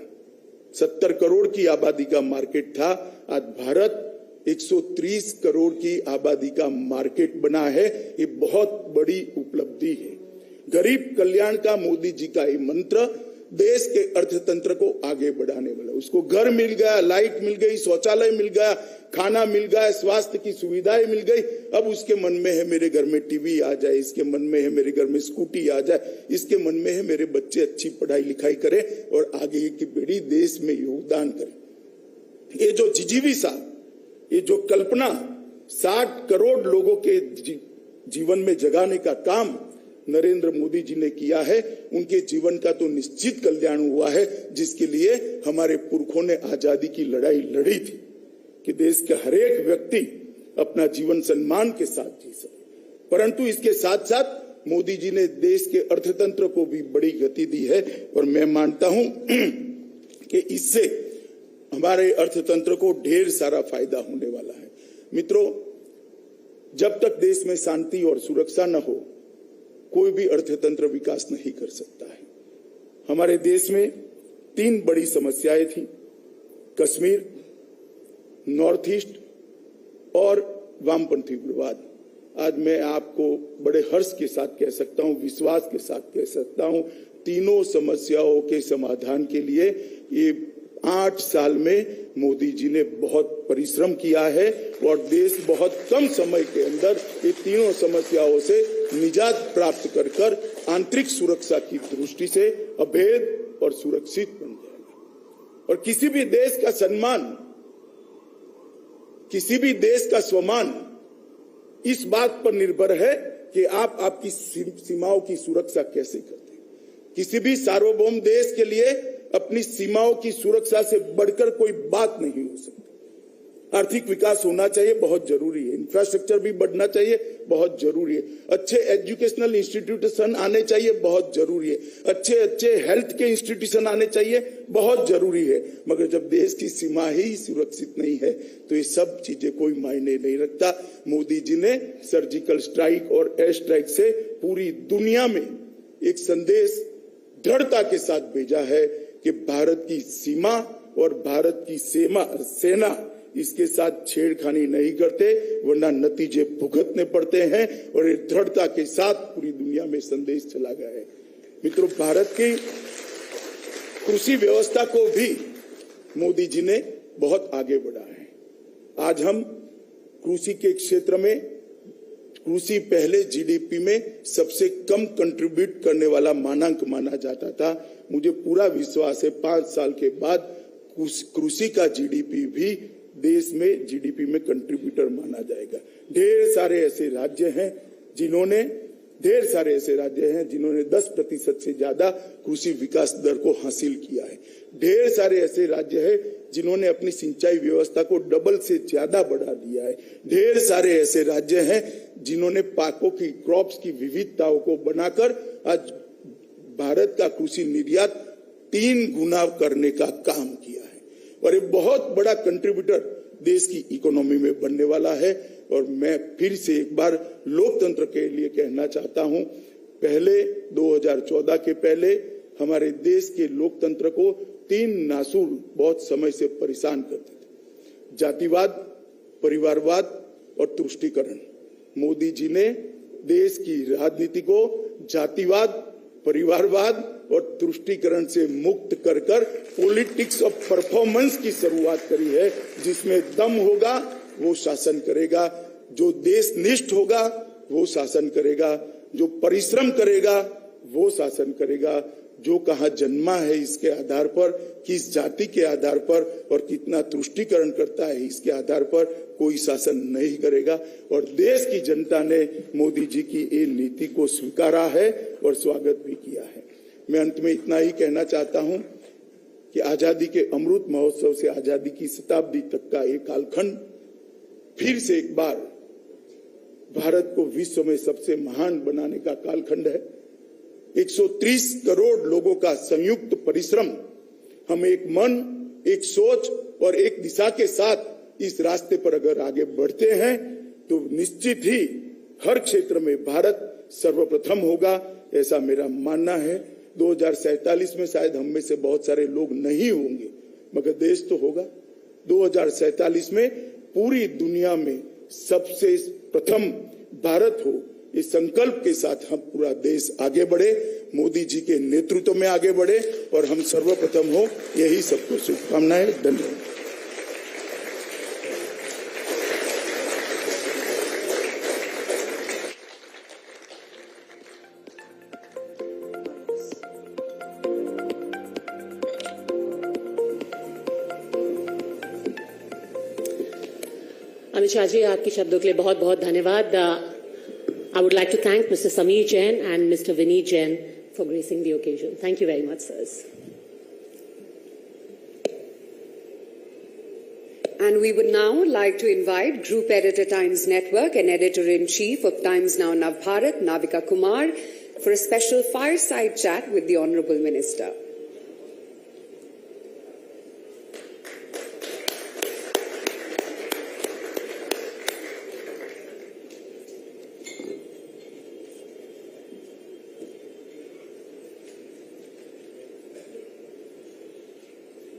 70 करोड़ की आबादी का मार्केट था। आज भारत 130 करोड़ की आबादी का मार्केट बना है। ये बहुत बड़ी उपलब्धि है। गरीब कल्याण का मोदी जी का ये मंत्र देश के अर्थतंत्र को आगे बढ़ाने वाला। उसको घर मिल गया, लाइट मिल गई, शौचालय मिल गया, खाना मिल गया, स्वास्थ्य की सुविधाएं मिल गई। अब उसके मन में है मेरे घर में टीवी आ जाए, इसके मन में है मेरे घर में स्कूटी आ जाए, इसके मन में है मेरे बच्चे अच्छी पढ़ाई लिखाई करें और आगे की पीढ़ी देश में योगदान करे। ये जो जिजीविसा, ये जो कल्पना 60 करोड़ लोगों के जीवन में जगाने का काम नरेंद्र मोदी जी ने किया है, उनके जीवन का तो निश्चित कल्याण हुआ है, जिसके लिए हमारे पुरखों ने आजादी की लड़ाई लड़ी थी कि देश का हर एक व्यक्ति अपना जीवन सम्मान के साथ जी सके। परंतु इसके साथ साथ मोदी जी ने देश के अर्थतंत्र को भी बड़ी गति दी है और मैं मानता हूं कि इससे हमारे अर्थतंत्र को ढेर सारा फायदा होने वाला है। मित्रों, जब तक देश में शांति और सुरक्षा न हो, कोई भी अर्थतंत्र विकास नहीं कर सकता है। हमारे देश में 3 बड़ी समस्याएं थी, कश्मीर, नॉर्थ ईस्ट और वामपंथी उग्रवाद। आज मैं आपको बड़े हर्ष के साथ कह सकता हूं, विश्वास के साथ कह सकता हूं, तीनों समस्याओं के समाधान के लिए ये 8 साल में मोदी जी ने बहुत परिश्रम किया है और देश बहुत कम समय के अंदर ये तीनों समस्याओं से निजात प्राप्त कर आंतरिक सुरक्षा की दृष्टि से अभेद और सुरक्षित बन जाएगा। और किसी भी देश का सम्मान, किसी भी देश का स्वमान इस बात पर निर्भर है कि आप आपकी सीमाओं की सुरक्षा कैसे करते हैं। किसी भी सार्वभौम देश के लिए अपनी सीमाओं की सुरक्षा से बढ़कर कोई बात नहीं हो सकती। आर्थिक विकास होना चाहिए, बहुत जरूरी है। इंफ्रास्ट्रक्चर भी बढ़ना चाहिए, बहुत जरूरी है। अच्छे एजुकेशनल इंस्टीट्यूशन आने चाहिए, बहुत जरूरी है। अच्छे हेल्थ के इंस्टीट्यूशन आने चाहिए, बहुत जरूरी है। मगर जब देश की सीमा ही सुरक्षित नहीं है तो ये सब चीजें कोई मायने नहीं रखता। मोदी जी ने सर्जिकल स्ट्राइक और एयर स्ट्राइक से पूरी दुनिया में एक संदेश दृढ़ता के साथ भेजा है कि भारत की सीमा और भारत की सेना इसके साथ छेड़खानी नहीं करते, वरना नतीजे भुगतने पड़ते हैं। और ये दृढ़ता के साथ पूरी दुनिया में संदेश चला गया है। मित्रों, भारत की कृषि व्यवस्था को भी मोदी जी ने बहुत आगे बढ़ाया है। आज हम कृषि के क्षेत्र में, कृषि पहले जीडीपी में सबसे कम कंट्रीब्यूट करने वाला मानांक माना जाता था। मुझे पूरा विश्वास है 5 साल के बाद कृषि का जीडीपी भी देश में जीडीपी में कंट्रीब्यूटर माना जाएगा। ढेर सारे ऐसे राज्य हैं जिन्होंने 10% से ज्यादा कृषि विकास दर को हासिल किया है। ढेर सारे ऐसे राज्य हैं जिन्होंने अपनी सिंचाई व्यवस्था को डबल से ज्यादा बढ़ा दिया है। ढेर सारे ऐसे राज्य हैं जिन्होंने पाकों की क्रॉप्स की विविधताओं को बनाकर आज भारत का कृषि निर्यात 3 गुना करने का काम किया है और ये बहुत बड़ा कंट्रीब्यूटर देश की इकोनॉमी में बनने वाला है। और मैं फिर से एक बार लोकतंत्र के लिए कहना चाहता हूं, पहले 2014 के पहले हमारे देश के लोकतंत्र को 3 नासूर बहुत समय से परेशान करते थे, जातिवाद, परिवारवाद और तुष्टीकरण। मोदी जी ने देश की राजनीति को जातिवाद, परिवारवाद और तुष्टीकरण से मुक्त कर पॉलिटिक्स ऑफ परफॉर्मेंस की शुरुआत करी है, जिसमें दम होगा वो शासन करेगा, जो देशनिष्ठ होगा वो शासन करेगा, जो परिश्रम करेगा वो शासन करेगा, जो कहाँ जन्मा है इसके आधार पर, किस जाति के आधार पर और कितना तुष्टीकरण करता है इसके आधार पर कोई शासन नहीं करेगा। और देश की जनता ने मोदी जी की ये नीति को स्वीकारा है और स्वागत भी किया है। मैं अंत में इतना ही कहना चाहता हूं कि आजादी के अमृत महोत्सव से आजादी की शताब्दी तक का एक कालखंड फिर से एक बार भारत को विश्व में सबसे महान बनाने का कालखंड है। 130 करोड़ लोगों का संयुक्त परिश्रम, हम एक मन, एक सोच और एक दिशा के साथ इस रास्ते पर अगर आगे बढ़ते हैं तो निश्चित ही हर क्षेत्र में भारत सर्वप्रथम होगा, ऐसा मेरा मानना है। 2047 में शायद हम में से बहुत सारे लोग नहीं होंगे, मगर देश तो होगा। 2047 में पूरी दुनिया में सबसे प्रथम भारत हो, इस संकल्प के साथ हम पूरा देश आगे बढ़े, मोदी जी के नेतृत्व में आगे बढ़े और हम सर्वप्रथम हो, यही सबको शुभकामनाएं। धन्यवाद। अमित शाह जी, आपके शब्दों के लिए बहुत बहुत धन्यवाद। I would like to thank Mr. Sameer Jain and Mr. Vineet Jain for gracing the occasion. Thank you very much, sirs. And we would now like to invite Group Editor Times Network and Editor-in-Chief of Times Now Navbharat, Navika Kumar, for a special fireside chat with the Honourable Minister.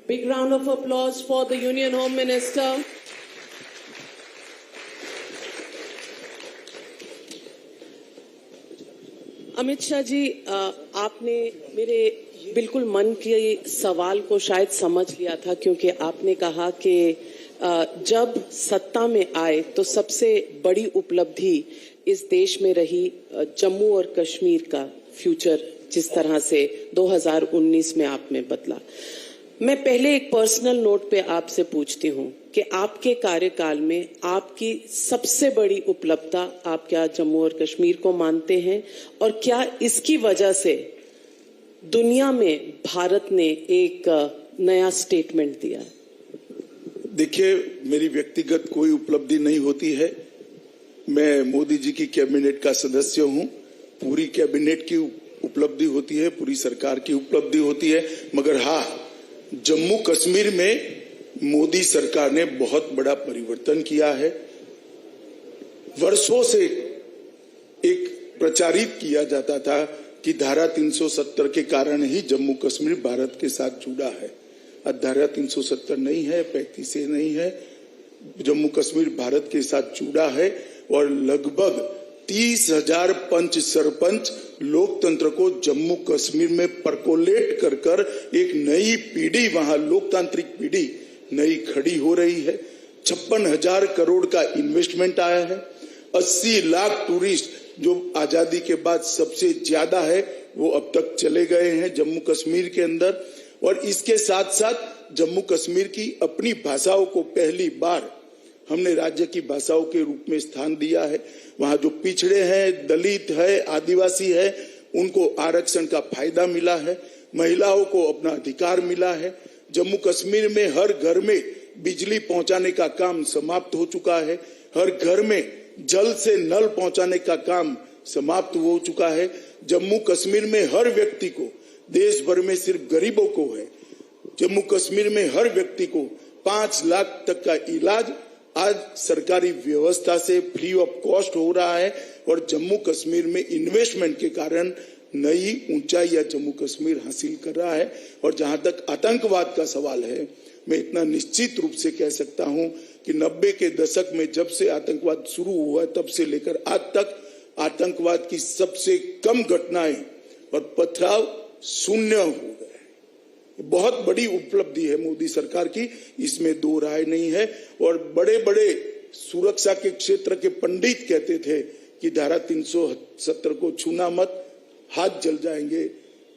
Big round of applause for the Union Home Minister. Amit Shah ji, आपने मेरे बिल्कुल मन के सवाल को शायद समझ लिया था, क्योंकि आपने कहा कि जब सत्ता में आए तो सबसे बड़ी उपलब्धि इस देश में रही जम्मू और कश्मीर का फ्यूचर, जिस तरह से 2019 में आप में बदला। मैं पहले एक पर्सनल नोट पे आपसे पूछती हूँ कि आपके कार्यकाल में आपकी सबसे बड़ी उपलब्धता आप क्या जम्मू और कश्मीर को मानते हैं, और क्या इसकी वजह से दुनिया में भारत ने एक नया स्टेटमेंट दिया है? देखिए, मेरी व्यक्तिगत कोई उपलब्धि नहीं होती है। मैं मोदी जी की कैबिनेट का सदस्य हूँ। पूरी कैबिनेट की उपलब्धि होती है, पूरी सरकार की उपलब्धि होती है, मगर हाँ, जम्मू कश्मीर में मोदी सरकार ने बहुत बड़ा परिवर्तन किया है। वर्षों से एक प्रचारित किया जाता था कि धारा 370 के कारण ही जम्मू कश्मीर भारत के साथ जुड़ा है। अब धारा 370 नहीं है, 35 नहीं है, जम्मू कश्मीर भारत के साथ जुड़ा है और लगभग 30,000 पंच सरपंच लोकतंत्र को जम्मू कश्मीर में परकोलेट कर एक नई पीढ़ी, वहां लोकतांत्रिक पीढ़ी नई खड़ी हो रही है। 56,000 करोड़ का इन्वेस्टमेंट आया है। 80 लाख टूरिस्ट, जो आजादी के बाद सबसे ज्यादा है, वो अब तक चले गए हैं जम्मू कश्मीर के अंदर। और इसके साथ साथ जम्मू कश्मीर की अपनी भाषाओं को पहली बार हमने राज्य की भाषाओं के रूप में स्थान दिया है। वहां जो पिछड़े हैं, दलित है, आदिवासी है, उनको आरक्षण का फायदा मिला है। महिलाओं को अपना अधिकार मिला है। जम्मू कश्मीर में हर घर में बिजली पहुंचाने का काम समाप्त हो चुका है। हर घर में जल से नल पहुंचाने का काम समाप्त हो चुका है। जम्मू कश्मीर में हर व्यक्ति को, देश भर में सिर्फ गरीबों को है, जम्मू कश्मीर में हर व्यक्ति को 5 लाख तक का इलाज आज सरकारी व्यवस्था से फ्री ऑफ कॉस्ट हो रहा है। और जम्मू कश्मीर में इन्वेस्टमेंट के कारण नई ऊंचाई जम्मू कश्मीर हासिल कर रहा है। और जहां तक आतंकवाद का सवाल है, मैं इतना निश्चित रूप से कह सकता हूं कि 90 के दशक में जब से आतंकवाद शुरू हुआ तब से लेकर आज तक आतंकवाद की सबसे कम घटनाएं और पथराव शून्य हो गए। बहुत बड़ी उपलब्धि है मोदी सरकार की, इसमें दो राय नहीं है। और बड़े बड़े सुरक्षा के क्षेत्र के पंडित कहते थे कि धारा 370 को छूना मत, हाथ जल जाएंगे।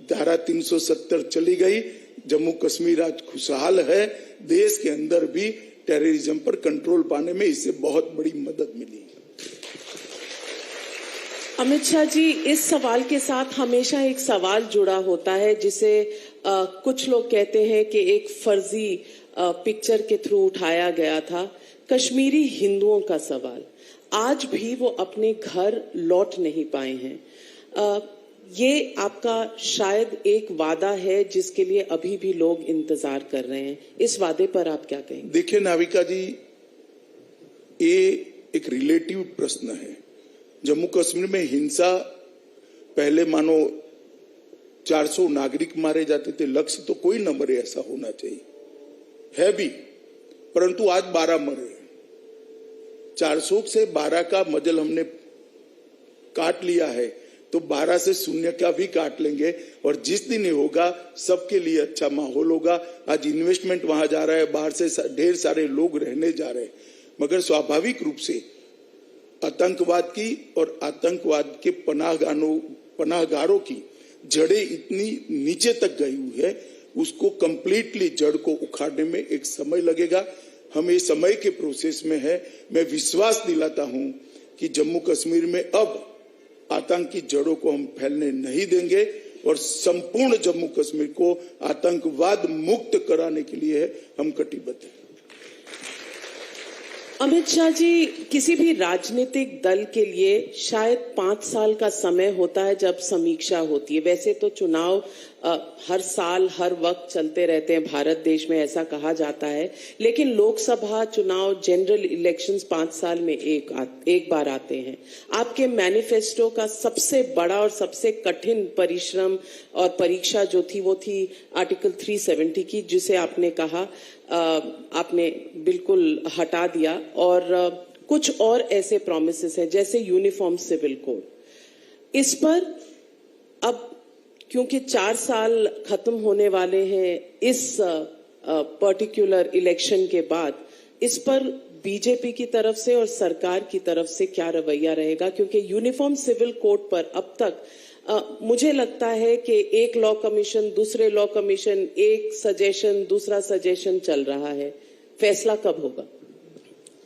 धारा 370 चली गई, जम्मू कश्मीर आज खुशहाल है। देश के अंदर भी टेररिज्म पर कंट्रोल पाने में इससे बहुत बड़ी मदद मिली। अमित शाह जी, इस सवाल के साथ हमेशा एक सवाल जुड़ा होता है जिसे कुछ लोग कहते हैं कि एक फर्जी पिक्चर के थ्रू उठाया गया था, कश्मीरी हिंदुओं का सवाल। आज भी वो अपने घर लौट नहीं पाए हैं। ये आपका शायद एक वादा है जिसके लिए अभी भी लोग इंतजार कर रहे हैं। इस वादे पर आप क्या कहेंगे? देखिए नाविका जी, ये एक रिलेटिव प्रश्न है। जम्मू कश्मीर में हिंसा, पहले मानो 400 नागरिक मारे जाते थे, लक्ष्य तो कोई न मरे ऐसा होना चाहिए, है भी, परंतु आज 12 मरे। 400 से 12 का मजल हमने काट लिया है, तो 12 से 0 का भी काट लेंगे। और जिस दिन ये होगा सबके लिए अच्छा माहौल होगा। आज इन्वेस्टमेंट वहां जा रहा है, बाहर से ढेर सारे लोग रहने जा रहे हैं, मगर स्वाभाविक रूप से आतंकवाद की और आतंकवाद के पनाहगारों की जड़ें इतनी नीचे तक गई हुई है, उसको कंप्लीटली जड़ को उखाड़ने में एक समय लगेगा। हम ये समय के प्रोसेस में है। मैं विश्वास दिलाता हूं कि जम्मू कश्मीर में अब आतंक की जड़ों को हम फैलने नहीं देंगे और संपूर्ण जम्मू कश्मीर को आतंकवाद मुक्त कराने के लिए हम कटिबद्ध हैं। अमित शाह जी, किसी भी राजनीतिक दल के लिए शायद 5 साल का समय होता है जब समीक्षा होती है। वैसे तो चुनाव हर साल हर वक्त चलते रहते हैं भारत देश में, ऐसा कहा जाता है, लेकिन लोकसभा चुनाव, जनरल इलेक्शंस 5 साल में एक बार आते हैं। आपके मैनिफेस्टो का सबसे बड़ा और सबसे कठिन परिश्रम और परीक्षा जो थी वो थी आर्टिकल 370 की, जिसे आपने कहा आपने बिल्कुल हटा दिया। और कुछ और ऐसे प्रॉमिसेस हैं जैसे यूनिफॉर्म सिविल कोड। इस पर अब क्योंकि 4 साल खत्म होने वाले हैं इस पर्टिकुलर इलेक्शन के बाद, इस पर बीजेपी की तरफ से और सरकार की तरफ से क्या रवैया रहेगा? क्योंकि यूनिफॉर्म सिविल कोड पर अब तक मुझे लगता है कि एक लॉ कमीशन, दूसरे लॉ कमीशन, एक सजेशन, दूसरा सजेशन चल रहा है। फैसला कब होगा?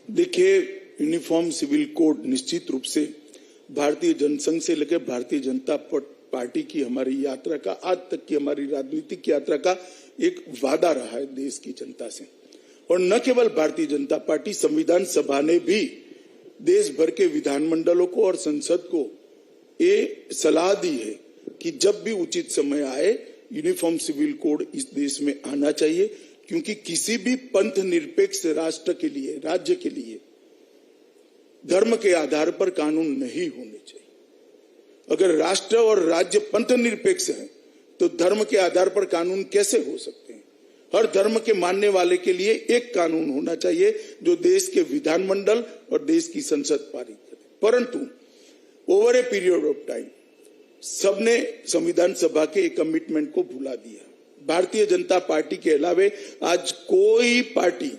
देखिए, यूनिफॉर्म सिविल कोड निश्चित रूप से भारतीय जनसंघ से लेकर भारतीय जनता पार्टी की हमारी यात्रा का, आज तक की हमारी राजनीतिक यात्रा का एक वादा रहा है देश की जनता से। और न केवल भारतीय जनता पार्टी, संविधान सभा ने भी देश भर के विधानमंडलों को और संसद को ये सलाह दी है कि जब भी उचित समय आए यूनिफॉर्म सिविल कोड इस देश में आना चाहिए, क्योंकि किसी भी पंथ निरपेक्ष राष्ट्र के लिए, राज्य के लिए धर्म के आधार पर कानून नहीं होने चाहिए। अगर राष्ट्र और राज्य पंथ निरपेक्ष है तो धर्म के आधार पर कानून कैसे हो सकते हैं? हर धर्म के मानने वाले के लिए एक कानून होना चाहिए जो देश के विधानमंडल और देश की संसद पारित करे। परंतु over a period of time सबने संविधान सभा के एक कमिटमेंट को भुला दिया। भारतीय जनता पार्टी के अलावे आज कोई पार्टी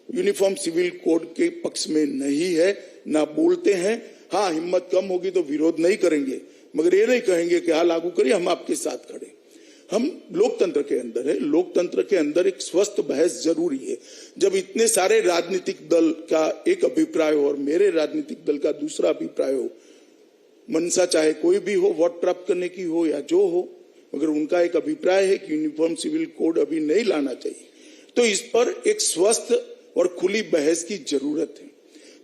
यूनिफॉर्म सिविल कोड के पक्ष में नहीं है, ना बोलते हैं। हाँ, हिम्मत कम होगी तो विरोध नहीं करेंगे, मगर ये नहीं कहेंगे कि हाँ लागू करिए, हम आपके साथ खड़े। हम लोकतंत्र के अंदर है, लोकतंत्र के अंदर एक स्वस्थ बहस जरूरी है। जब इतने सारे राजनीतिक दल का एक अभिप्राय हो और मेरे राजनीतिक दल का दूसरा अभिप्राय हो, मनसा चाहे कोई भी हो, वोट प्राप्त करने की हो या जो हो, मगर उनका एक अभिप्राय है कि यूनिफॉर्म सिविल कोड अभी नहीं लाना चाहिए, तो इस पर एक स्वस्थ और खुली बहस की जरूरत है।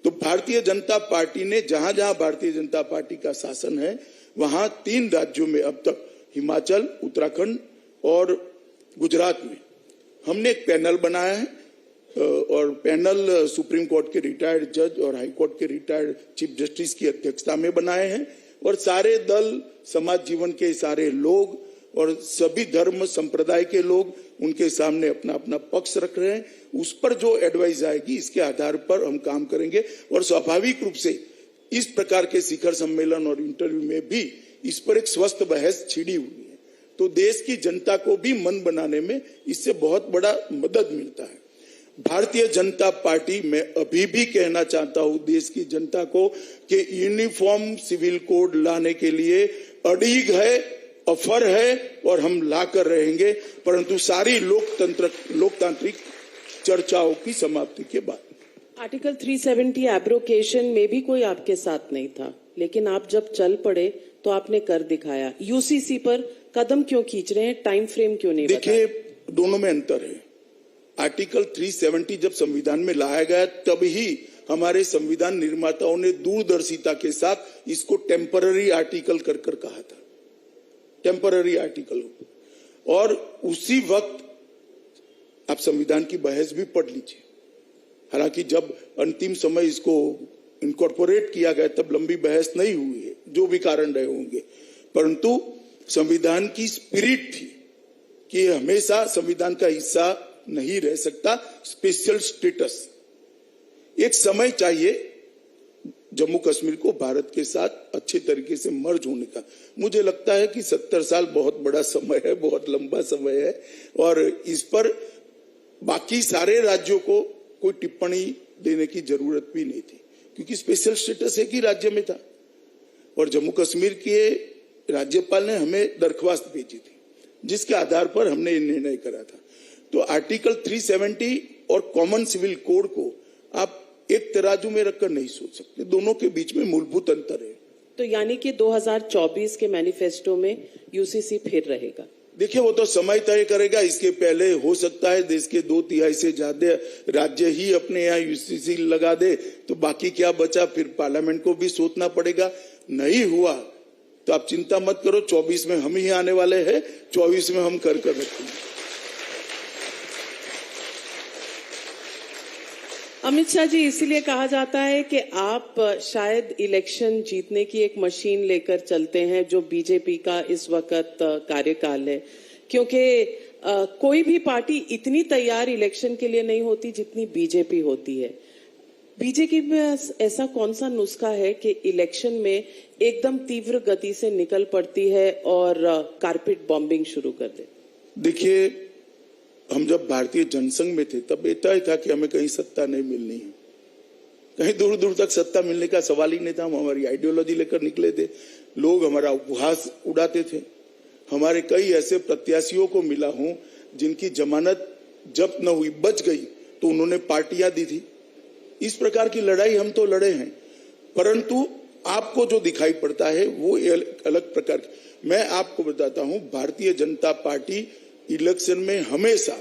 तो भारतीय जनता पार्टी ने जहां जहां भारतीय जनता पार्टी का शासन है वहां 3 राज्यों में अब तक हिमाचल, उत्तराखंड और गुजरात में हमने एक पैनल बनाया है और पैनल सुप्रीम कोर्ट के रिटायर्ड जज और हाई कोर्ट के रिटायर्ड चीफ जस्टिस की अध्यक्षता में बनाए हैं और सारे दल, समाज जीवन के सारे लोग और सभी धर्म संप्रदाय के लोग उनके सामने अपना अपना पक्ष रख रहे हैं। उस पर जो एडवाइस आएगी इसके आधार पर हम काम करेंगे और स्वाभाविक रूप से इस प्रकार के शिखर सम्मेलन और इंटरव्यू में भी इस पर एक स्वस्थ बहस छिड़ी हुई है, तो देश की जनता को भी मन बनाने में इससे बहुत बड़ा मदद मिलता है। भारतीय जनता पार्टी मैं अभी भी कहना चाहता हूं देश की जनता को कि यूनिफॉर्म सिविल कोड लाने के लिए अड़िग है, ऑफर है और हम लाकर रहेंगे, परंतु सारी लोकतांत्रिक चर्चाओं की समाप्ति के बाद। आर्टिकल 370 एब्रोकेशन में भी कोई आपके साथ नहीं था, लेकिन आप जब चल पड़े तो आपने कर दिखाया। यूसीसी पर कदम क्यों खींच रहे हैं, टाइम फ्रेम क्यों नहीं देखिए, दोनों में अंतर है। आर्टिकल 370 जब संविधान में लाया गया तब ही हमारे संविधान निर्माताओं ने दूरदर्शिता के साथ इसको टेम्पररी आर्टिकल कर कहा था, टेम्पररी आर्टिकल। और उसी वक्त आप संविधान की बहस भी पढ़ लीजिए। हालांकि जब अंतिम समय इसको इनकॉर्पोरेट किया गया तब लंबी बहस नहीं हुई है, जो भी कारण रहे होंगे, परंतु संविधान की स्पिरिट थी कि हमेशा संविधान का हिस्सा नहीं रह सकता स्पेशल स्टेटस। एक समय चाहिए जम्मू कश्मीर को भारत के साथ अच्छे तरीके से मर्ज होने का। मुझे लगता है कि 70 साल बहुत बड़ा समय है, बहुत लंबा समय है और इस पर बाकी सारे राज्यों को कोई टिप्पणी देने की जरूरत भी नहीं थी, क्योंकि स्पेशल स्टेटस एक ही राज्य में था और जम्मू कश्मीर के राज्यपाल ने हमें दरख्वास्त भेजी थी जिसके आधार पर हमने ये निर्णय करा था। तो आर्टिकल 370 और कॉमन सिविल कोड को आप एक तराजू में रखकर नहीं सोच सकते, दोनों के बीच में मूलभूत अंतर है। तो यानी कि 2024 के मैनिफेस्टो में यूसीसी फिर रहेगा? देखिए, वो तो समय तय करेगा। इसके पहले हो सकता है देश के 2/3 से ज्यादा राज्य ही अपने यहाँ यूसीसी लगा दे, तो बाकी क्या बचा, फिर पार्लियामेंट को भी सोचना पड़ेगा। नहीं हुआ तो आप चिंता मत करो, 24 में हम ही आने वाले हैं, 24 में हम कर रखेंगे। अमित शाह जी, इसीलिए कहा जाता है कि आप शायद इलेक्शन जीतने की एक मशीन लेकर चलते हैं, जो बीजेपी का इस वक्त कार्यकाल है, क्योंकि कोई भी पार्टी इतनी तैयार इलेक्शन के लिए नहीं होती जितनी बीजेपी होती है। बीजेपी में ऐसा कौन सा नुस्खा है कि इलेक्शन में एकदम तीव्र गति से निकल पड़ती है और कारपेट बॉम्बिंग शुरू कर दे? देखिए, हम जब भारतीय जनसंघ में थे तब तय था कि हमें कहीं सत्ता नहीं मिलनी है, कहीं दूर दूर तक सत्ता मिलने का सवाल ही नहीं था। हम हमारी आइडियोलॉजी लेकर निकले थे, लोग हमारा उपहास उड़ाते थे। हमारे कई ऐसे प्रत्याशियों को मिला हूं जिनकी जमानत जब्त न हुई, बच गई, तो उन्होंने पार्टियां दी थी। इस प्रकार की लड़ाई हम तो लड़े हैं, परंतु आपको जो दिखाई पड़ता है वो अलग प्रकार की। मैं आपको बताता हूं, भारतीय जनता पार्टी इलेक्शन में हमेशा,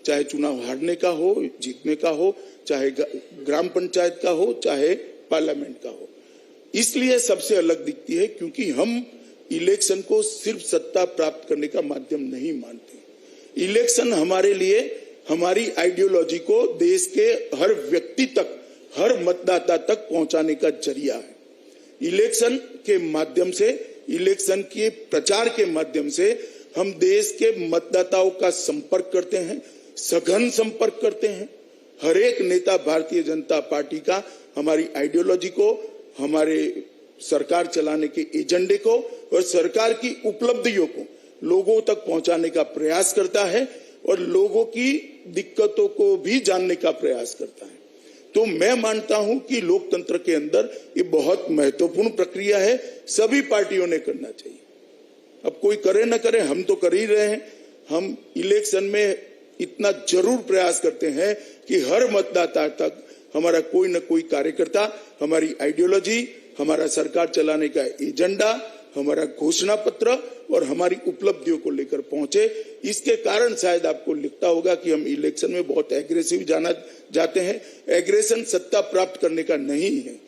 चाहे चुनाव हारने का हो, जीतने का हो, चाहे ग्राम पंचायत का हो, चाहे पार्लियामेंट का हो, इसलिए सबसे अलग दिखती है क्योंकि हम इलेक्शन को सिर्फ सत्ता प्राप्त करने का माध्यम नहीं मानते। इलेक्शन हमारे लिए हमारी आइडियोलॉजी को देश के हर व्यक्ति तक, हर मतदाता तक पहुंचाने का जरिया है। इलेक्शन के माध्यम से, इलेक्शन के प्रचार के माध्यम से हम देश के मतदाताओं का संपर्क करते हैं, सघन संपर्क करते हैं। हर एक नेता भारतीय जनता पार्टी का हमारी आइडियोलॉजी को, हमारे सरकार चलाने के एजेंडे को और सरकार की उपलब्धियों को लोगों तक पहुंचाने का प्रयास करता है और लोगों की दिक्कतों को भी जानने का प्रयास करता है। तो मैं मानता हूं कि लोकतंत्र के अंदर ये बहुत महत्वपूर्ण प्रक्रिया है, सभी पार्टियों ने करना चाहिए। अब कोई करे न करे, हम तो कर ही रहे हैं। हम इलेक्शन में इतना जरूर प्रयास करते हैं कि हर मतदाता तक हमारा कोई न कोई कार्यकर्ता हमारी आइडियोलॉजी, हमारा सरकार चलाने का एजेंडा, हमारा घोषणा पत्र और हमारी उपलब्धियों को लेकर पहुंचे। इसके कारण शायद आपको लिखता होगा कि हम इलेक्शन में बहुत एग्रेसिव जाते हैं। एग्रेशन सत्ता प्राप्त करने का नहीं है,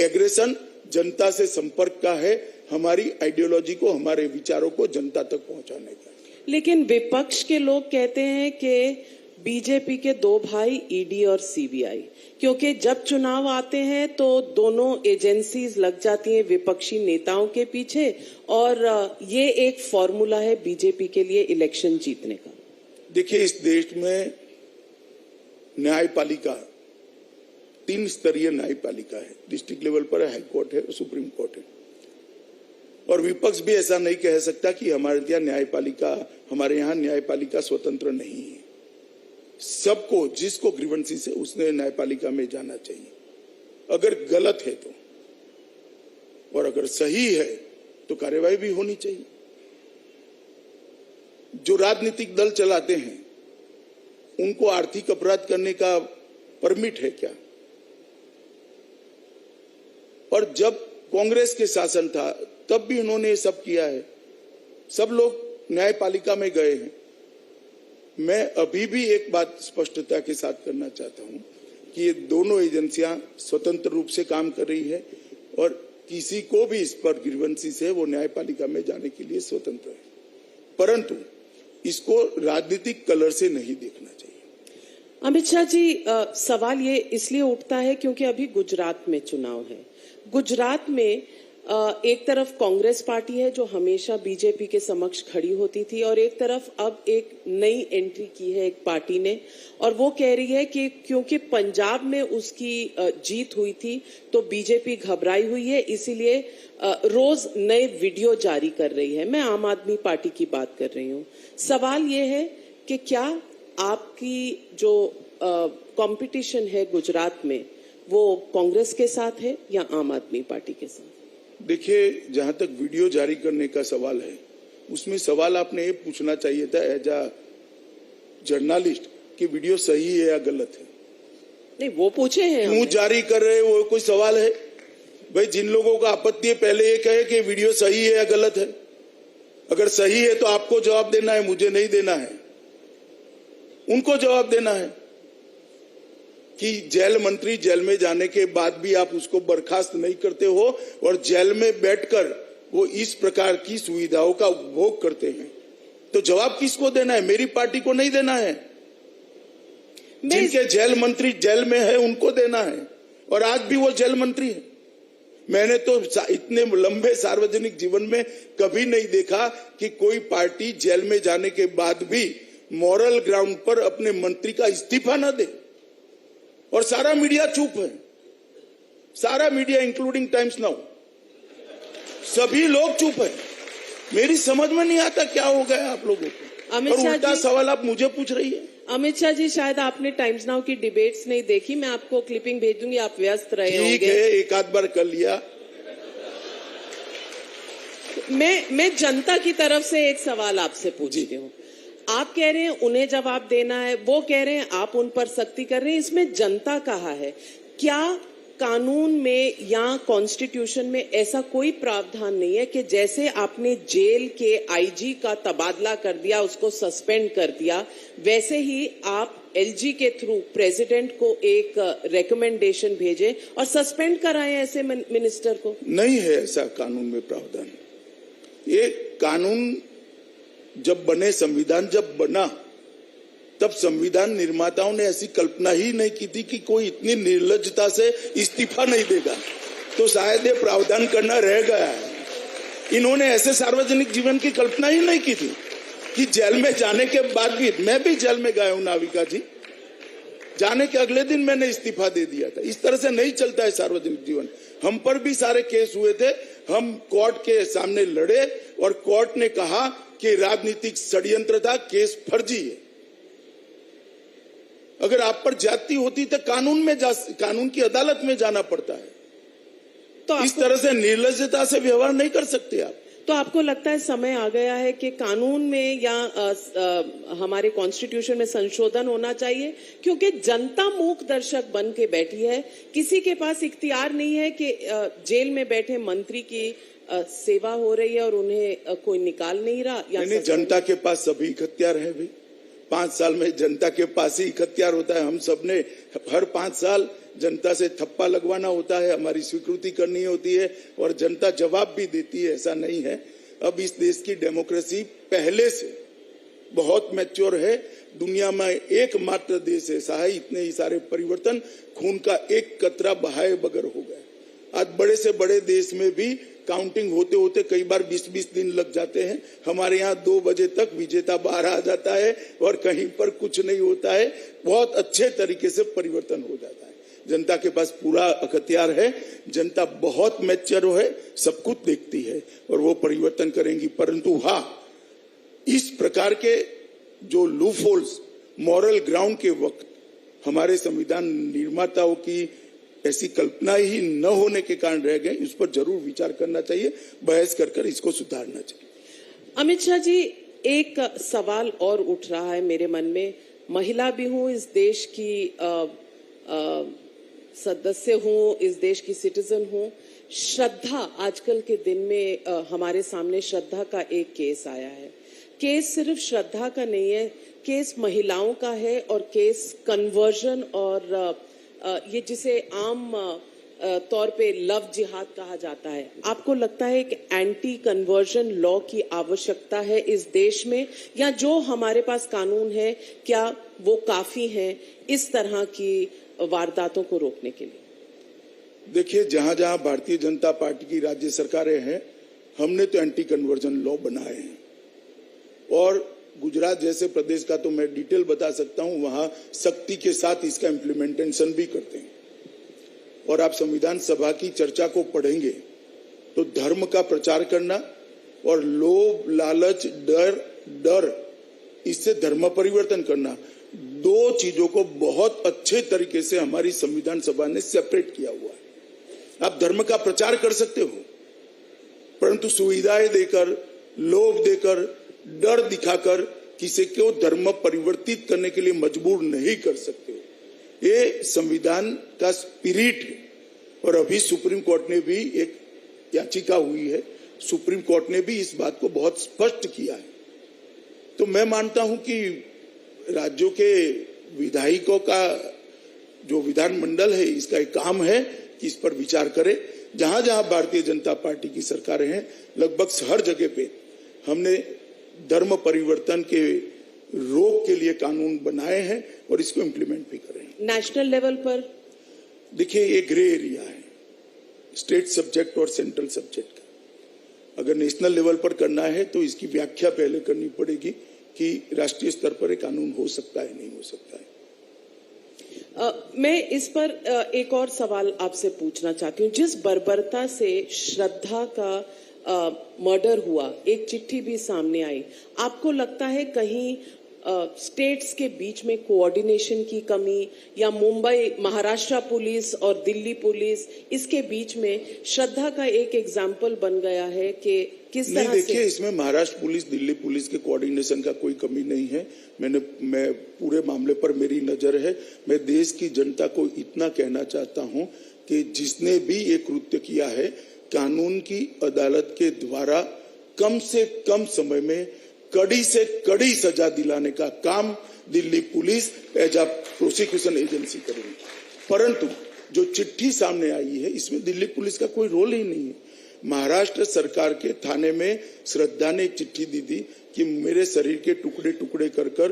एग्रेशन जनता से संपर्क का है, हमारी आइडियोलॉजी को, हमारे विचारों को जनता तक पहुंचाने का। लेकिन विपक्ष के लोग कहते हैं कि बीजेपी के दो भाई ईडी और सीबीआई, क्योंकि जब चुनाव आते हैं तो दोनों एजेंसीज लग जाती हैं विपक्षी नेताओं के पीछे, और ये एक फॉर्मूला है बीजेपी के लिए इलेक्शन जीतने का। देखिए, इस देश में न्यायपालिका 3 स्तरीय न्यायपालिका है। डिस्ट्रिक्ट लेवल पर हाई कोर्ट है, सुप्रीम कोर्ट है, और विपक्ष भी ऐसा नहीं कह सकता कि हमारे यहाँ न्यायपालिका स्वतंत्र नहीं है। सबको, जिसको ग्रीवेंसीज है उसने न्यायपालिका में जाना चाहिए, अगर गलत है तो, और अगर सही है तो कार्यवाही भी होनी चाहिए। जो राजनीतिक दल चलाते हैं उनको आर्थिक अपराध करने का परमिट है क्या? और जब कांग्रेस के शासन था तब भी उन्होंने ये सब किया है। सब लोग न्यायपालिका में गए हैं। मैं अभी भी एक बात स्पष्टता के साथ करना चाहता हूं कि ये दोनों एजेंसियां स्वतंत्र रूप से काम कर रही है, और किसी को भी इस पर ग्रीवेंसीज है वो न्यायपालिका में जाने के लिए स्वतंत्र है, परंतु इसको राजनीतिक कलर से नहीं देखना चाहिए। अमित शाह जी, सवाल ये इसलिए उठता है क्योंकि अभी गुजरात में चुनाव है। गुजरात में एक तरफ कांग्रेस पार्टी है जो हमेशा बीजेपी के समक्ष खड़ी होती थी, और एक तरफ अब एक नई एंट्री की है एक पार्टी ने, और वो कह रही है कि क्योंकि पंजाब में उसकी जीत हुई थी तो बीजेपी घबराई हुई है, इसीलिए रोज नए वीडियो जारी कर रही है। मैं आम आदमी पार्टी की बात कर रही हूँ। सवाल ये है कि क्या आपकी जो कंपटीशन है गुजरात में वो कांग्रेस के साथ है या आम आदमी पार्टी के साथ? देखिए, जहां तक वीडियो जारी करने का सवाल है, उसमें सवाल आपने ये पूछना चाहिए था एज अ जर्नलिस्ट कि वीडियो सही है या गलत है। नहीं, वो पूछे हैं। क्यों जारी कर रहे हैं, वो कोई सवाल है? भाई, जिन लोगों का आपत्ति है पहले ये कहे कि वीडियो सही है या गलत है। अगर सही है तो आपको जवाब देना है, मुझे नहीं देना है। उनको जवाब देना है कि जेल मंत्री जेल में जाने के बाद भी आप उसको बर्खास्त नहीं करते हो, और जेल में बैठकर वो इस प्रकार की सुविधाओं का उपभोग करते हैं, तो जवाब किसको देना है? मेरी पार्टी को नहीं देना है। जिनके जेल मंत्री जेल में है उनको देना है, और आज भी वो जेल मंत्री है। मैंने तो इतने लंबे सार्वजनिक जीवन में कभी नहीं देखा कि कोई पार्टी जेल में जाने के बाद भी मॉरल ग्राउंड पर अपने मंत्री का इस्तीफा न दे, और सारा मीडिया चुप है। सारा मीडिया इंक्लूडिंग टाइम्स नाउ, सभी लोग चुप है। मेरी समझ में नहीं आता क्या हो गया आप लोगों को, और उल्टा सवाल आप मुझे पूछ रही है। अमित शाह जी, शायद आपने टाइम्स नाउ की डिबेट्स नहीं देखी, मैं आपको क्लिपिंग भेज दूंगी, आप व्यस्त रहे होंगे। ठीक है, एक आध बार कर लिया। मैं जनता की तरफ से एक सवाल आपसे पूछती हूँ। आप कह रहे हैं उन्हें जवाब देना है, वो कह रहे हैं आप उन पर सख्ती कर रहे हैं, इसमें जनता कहाँ है? क्या कानून में या कॉन्स्टिट्यूशन में ऐसा कोई प्रावधान नहीं है कि जैसे आपने जेल के आईजी का तबादला कर दिया, उसको सस्पेंड कर दिया, वैसे ही आप एलजी के थ्रू प्रेसिडेंट को एक रिकमेंडेशन भेजे और सस्पेंड कराएं ऐसे मिनिस्टर को? नहीं है ऐसा कानून में प्रावधान। ये कानून जब बने, संविधान जब बना, तब संविधान निर्माताओं ने ऐसी कल्पना ही नहीं की थी कि कोई इतनी निर्लज्जता से इस्तीफा नहीं देगा, तो शायद ये प्रावधान करना रह गया है। इन्होंने ऐसे सार्वजनिक जीवन की कल्पना ही नहीं की थी कि जेल में जाने के बाद भी, मैं भी जेल में गया हूं नाविका जी, जाने के अगले दिन मैंने इस्तीफा दे दिया था। इस तरह से नहीं चलता है सार्वजनिक जीवन। हम पर भी सारे केस हुए थे, हम कोर्ट के सामने लड़े और कोर्ट ने कहा कि राजनीतिक षड्यंत्र था, केस फर्जी है। अगर आप पर जाति होती तो कानून की अदालत में जाना पड़ता है। तो इस तरह से निर्लज्जता से व्यवहार नहीं कर सकते आप। तो आपको लगता है समय आ गया है कि कानून में या हमारे कॉन्स्टिट्यूशन में संशोधन होना चाहिए, क्योंकि जनता मूक दर्शक बन के बैठी है, किसी के पास इख्तियार नहीं है कि जेल में बैठे मंत्री की सेवा हो रही है और उन्हें कोई निकाल नहीं रहा। यानी जनता के पास सभी इख्तियार है भी। 5 साल में जनता के पास ही इख्तियार होता है। हम सब ने हर 5 साल जनता से थप्पा लगवाना होता है, हमारी स्वीकृति करनी होती है और जनता जवाब भी देती है, ऐसा नहीं है। अब इस देश की डेमोक्रेसी पहले से बहुत मैच्योर है। दुनिया में एकमात्र देश ऐसा है, इतने ही सारे परिवर्तन खून का एक कतरा बहाए बगैर हो गए। आज बड़े से बड़े देश में भी काउंटिंग होते होते कई बार 20-20 दिन लग जाते हैं। हमारे यहाँ 2 बजे तक विजेता बाहर आ जाता है और कहीं पर कुछ नहीं होता है। बहुत अच्छे तरीके से परिवर्तन हो जाता है। जनता के पास पूरा अख्तियार है। जनता बहुत मैच्योर है, सब कुछ देखती है और वो परिवर्तन करेंगी। परंतु हाँ, इस प्रकार के जो लूप होल्स मॉरल ग्राउंड के वक्त हमारे संविधान निर्माताओं की ऐसी कल्पना ही न होने के कारण रह गए, इस पर जरूर विचार करना चाहिए, बहस कर इसको सुधारना चाहिए। अमित शाह जी, एक सवाल और उठ रहा है मेरे मन में। महिला भी हूं, इस देश की सदस्य हूं, इस देश की सिटीजन हूं। श्रद्धा, आजकल के दिन में हमारे सामने श्रद्धा का एक केस आया है। केस सिर्फ श्रद्धा का नहीं है, केस महिलाओं का है और केस कन्वर्जन और ये जिसे आम तौर पे लव जिहाद कहा जाता है। आपको लगता है कि एंटी कन्वर्जन लॉ की आवश्यकता है इस देश में, या जो हमारे पास कानून है क्या वो काफी है इस तरह की वारदातों को रोकने के लिए? देखिए, जहां जहां भारतीय जनता पार्टी की राज्य सरकारें हैं, हमने तो एंटी कन्वर्जन लॉ बनाए हैं और गुजरात जैसे प्रदेश का तो मैं डिटेल बता सकता हूं, वहां सख्ती के साथ इसका इम्प्लीमेंटेशन भी करते हैं। और आप संविधान सभा की चर्चा को पढ़ेंगे तो धर्म का प्रचार करना और लोभ, लालच, डर इससे धर्म परिवर्तन करना, 2 चीजों को बहुत अच्छे तरीके से हमारी संविधान सभा ने सेपरेट किया हुआ है। आप धर्म का प्रचार कर सकते हो, परंतु सुविधाएं देकर, लोभ देकर, डर दिखाकर किसी को धर्म परिवर्तित करने के लिए मजबूर नहीं कर सकते हो। ये संविधान का स्पिरिट है। और अभी सुप्रीम कोर्ट ने भी एक याचिका हुई है, सुप्रीम कोर्ट ने भी इस बात को बहुत स्पष्ट किया है। तो मैं मानता हूं कि राज्यों के विधायकों का जो विधानमंडल है, इसका एक काम है कि इस पर विचार करे। जहां जहां भारतीय जनता पार्टी की सरकारें हैं, लगभग हर जगह पे हमने धर्म परिवर्तन के रोक के लिए कानून बनाए हैं और इसको इम्प्लीमेंट भी करें। नेशनल लेवल पर देखिए, ये ग्रे एरिया है स्टेट सब्जेक्ट और सेंट्रल सब्जेक्ट का। अगर नेशनल लेवल पर करना है तो इसकी व्याख्या पहले करनी पड़ेगी कि राष्ट्रीय स्तर पर एक कानून हो सकता है, नहीं हो सकता है। मैं इस पर एक और सवाल आपसे पूछना चाहती हूँ। जिस बर्बरता से श्रद्धा का मर्डर हुआ, एक चिट्ठी भी सामने आई, आपको लगता है कहीं स्टेट्स के बीच में कोऑर्डिनेशन की कमी, या मुंबई, महाराष्ट्र पुलिस और दिल्ली पुलिस, इसके बीच में श्रद्धा का एक एग्जाम्पल बन गया है कि किस तरह से? देखिए, इसमें महाराष्ट्र पुलिस, दिल्ली पुलिस के कोऑर्डिनेशन का कोई कमी नहीं है। मैं पूरे मामले पर मेरी नजर है। मैं देश की जनता को इतना कहना चाहता हूं कि जिसने भी ये कृत्य किया है, कानून की अदालत के द्वारा कम से कम समय में कड़ी से कड़ी सजा दिलाने का काम Delhi police as a prosecution agency करेगी। परंतु जो चिट्ठी सामने आई है, इसमें दिल्ली पुलिस का कोई रोल ही नहीं है। महाराष्ट्र सरकार के थाने में श्रद्धा ने एक चिट्ठी दी थी कि मेरे शरीर के टुकड़े टुकड़े कर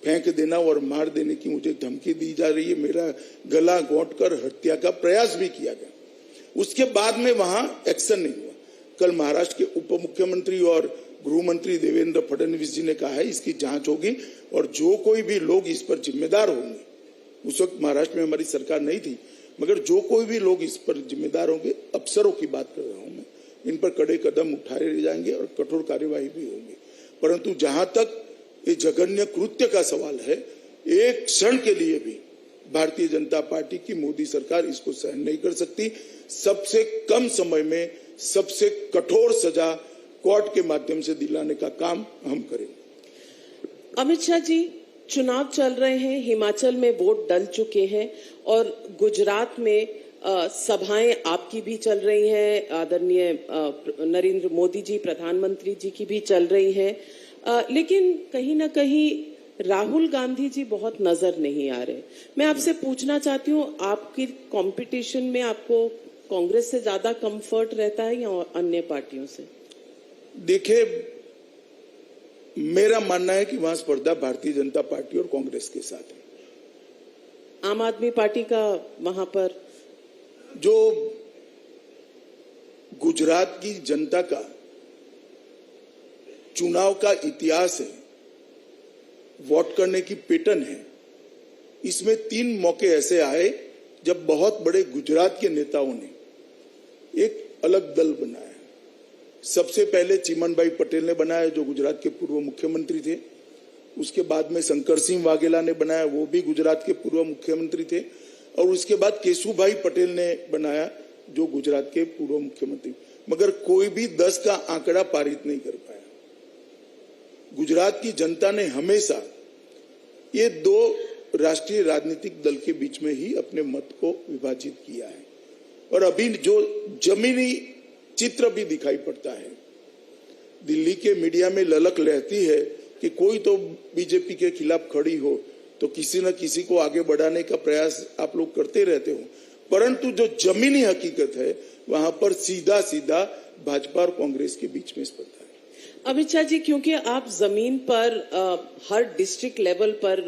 फेंक देना और मार देने की मुझे धमकी दी जा रही है। मेरा गला घोंट कर हत्या का प्रयास भी किया गया। उसके बाद में वहां एक्शन नहीं हुआ। कल महाराष्ट्र के उप मुख्यमंत्री और गृह मंत्री देवेंद्र फडणवीस जी ने कहा है इसकी जांच होगी और जो कोई भी लोग इस पर जिम्मेदार होंगे, उस वक्त महाराष्ट्र में हमारी सरकार नहीं थी, मगर जो कोई भी लोग इस पर जिम्मेदार होंगे, अफसरों की बात कर रहा हूं मैं, इन पर कड़े कदम उठाए जाएंगे और कठोर कार्यवाही भी होगी। परंतु जहां तक ये जघन्य कृत्य का सवाल है, एक क्षण के लिए भी भारतीय जनता पार्टी की मोदी सरकार इसको सहन नहीं कर सकती। सबसे कम समय में सबसे कठोर सजा कोर्ट के माध्यम से दिलाने का काम हम करेंगे। अमित शाह जी, चुनाव चल रहे हैं, हिमाचल में वोट डल चुके हैं और गुजरात में सभाएं आपकी भी चल रही हैं, आदरणीय नरेंद्र मोदी जी प्रधानमंत्री जी की भी चल रही है, लेकिन कहीं ना कहीं राहुल गांधी जी बहुत नजर नहीं आ रहे। मैं आपसे पूछना चाहती हूँ, आपकी कंपटीशन में आपको कांग्रेस से ज्यादा कंफर्ट रहता है या अन्य पार्टियों से? देखिए, मेरा मानना है कि वहां स्पर्धा भारतीय जनता पार्टी और कांग्रेस के साथ है। आम आदमी पार्टी का वहां पर जो गुजरात की जनता का चुनाव का इतिहास है, वोट करने की पैटर्न है, इसमें 3 मौके ऐसे आए जब बहुत बड़े गुजरात के नेताओं ने एक अलग दल बनाया। सबसे पहले चिमनभाई पटेल ने बनाया, जो गुजरात के पूर्व मुख्यमंत्री थे। उसके बाद में शंकर सिंह वाघेला ने बनाया, वो भी गुजरात के पूर्व मुख्यमंत्री थे। और उसके बाद केशुभाई पटेल ने बनाया, जो गुजरात के पूर्व मुख्यमंत्री। मगर कोई भी 10 का आंकड़ा पारित नहीं कर पाया। गुजरात की जनता ने हमेशा ये 2 राष्ट्रीय राजनीतिक दल के बीच में ही अपने मत को विभाजित किया है। और अभी जो जमीनी चित्र भी दिखाई पड़ता है, दिल्ली के मीडिया में ललक रहती है कि कोई तो बीजेपी के खिलाफ खड़ी हो तो किसी न किसी को आगे बढ़ाने का प्रयास आप लोग करते रहते हो, परंतु जो जमीनी हकीकत है वहां पर सीधा सीधा भाजपा और कांग्रेस के बीच में स्पर्धा है। अमित शाह जी, क्योंकि आप जमीन पर हर डिस्ट्रिक्ट लेवल पर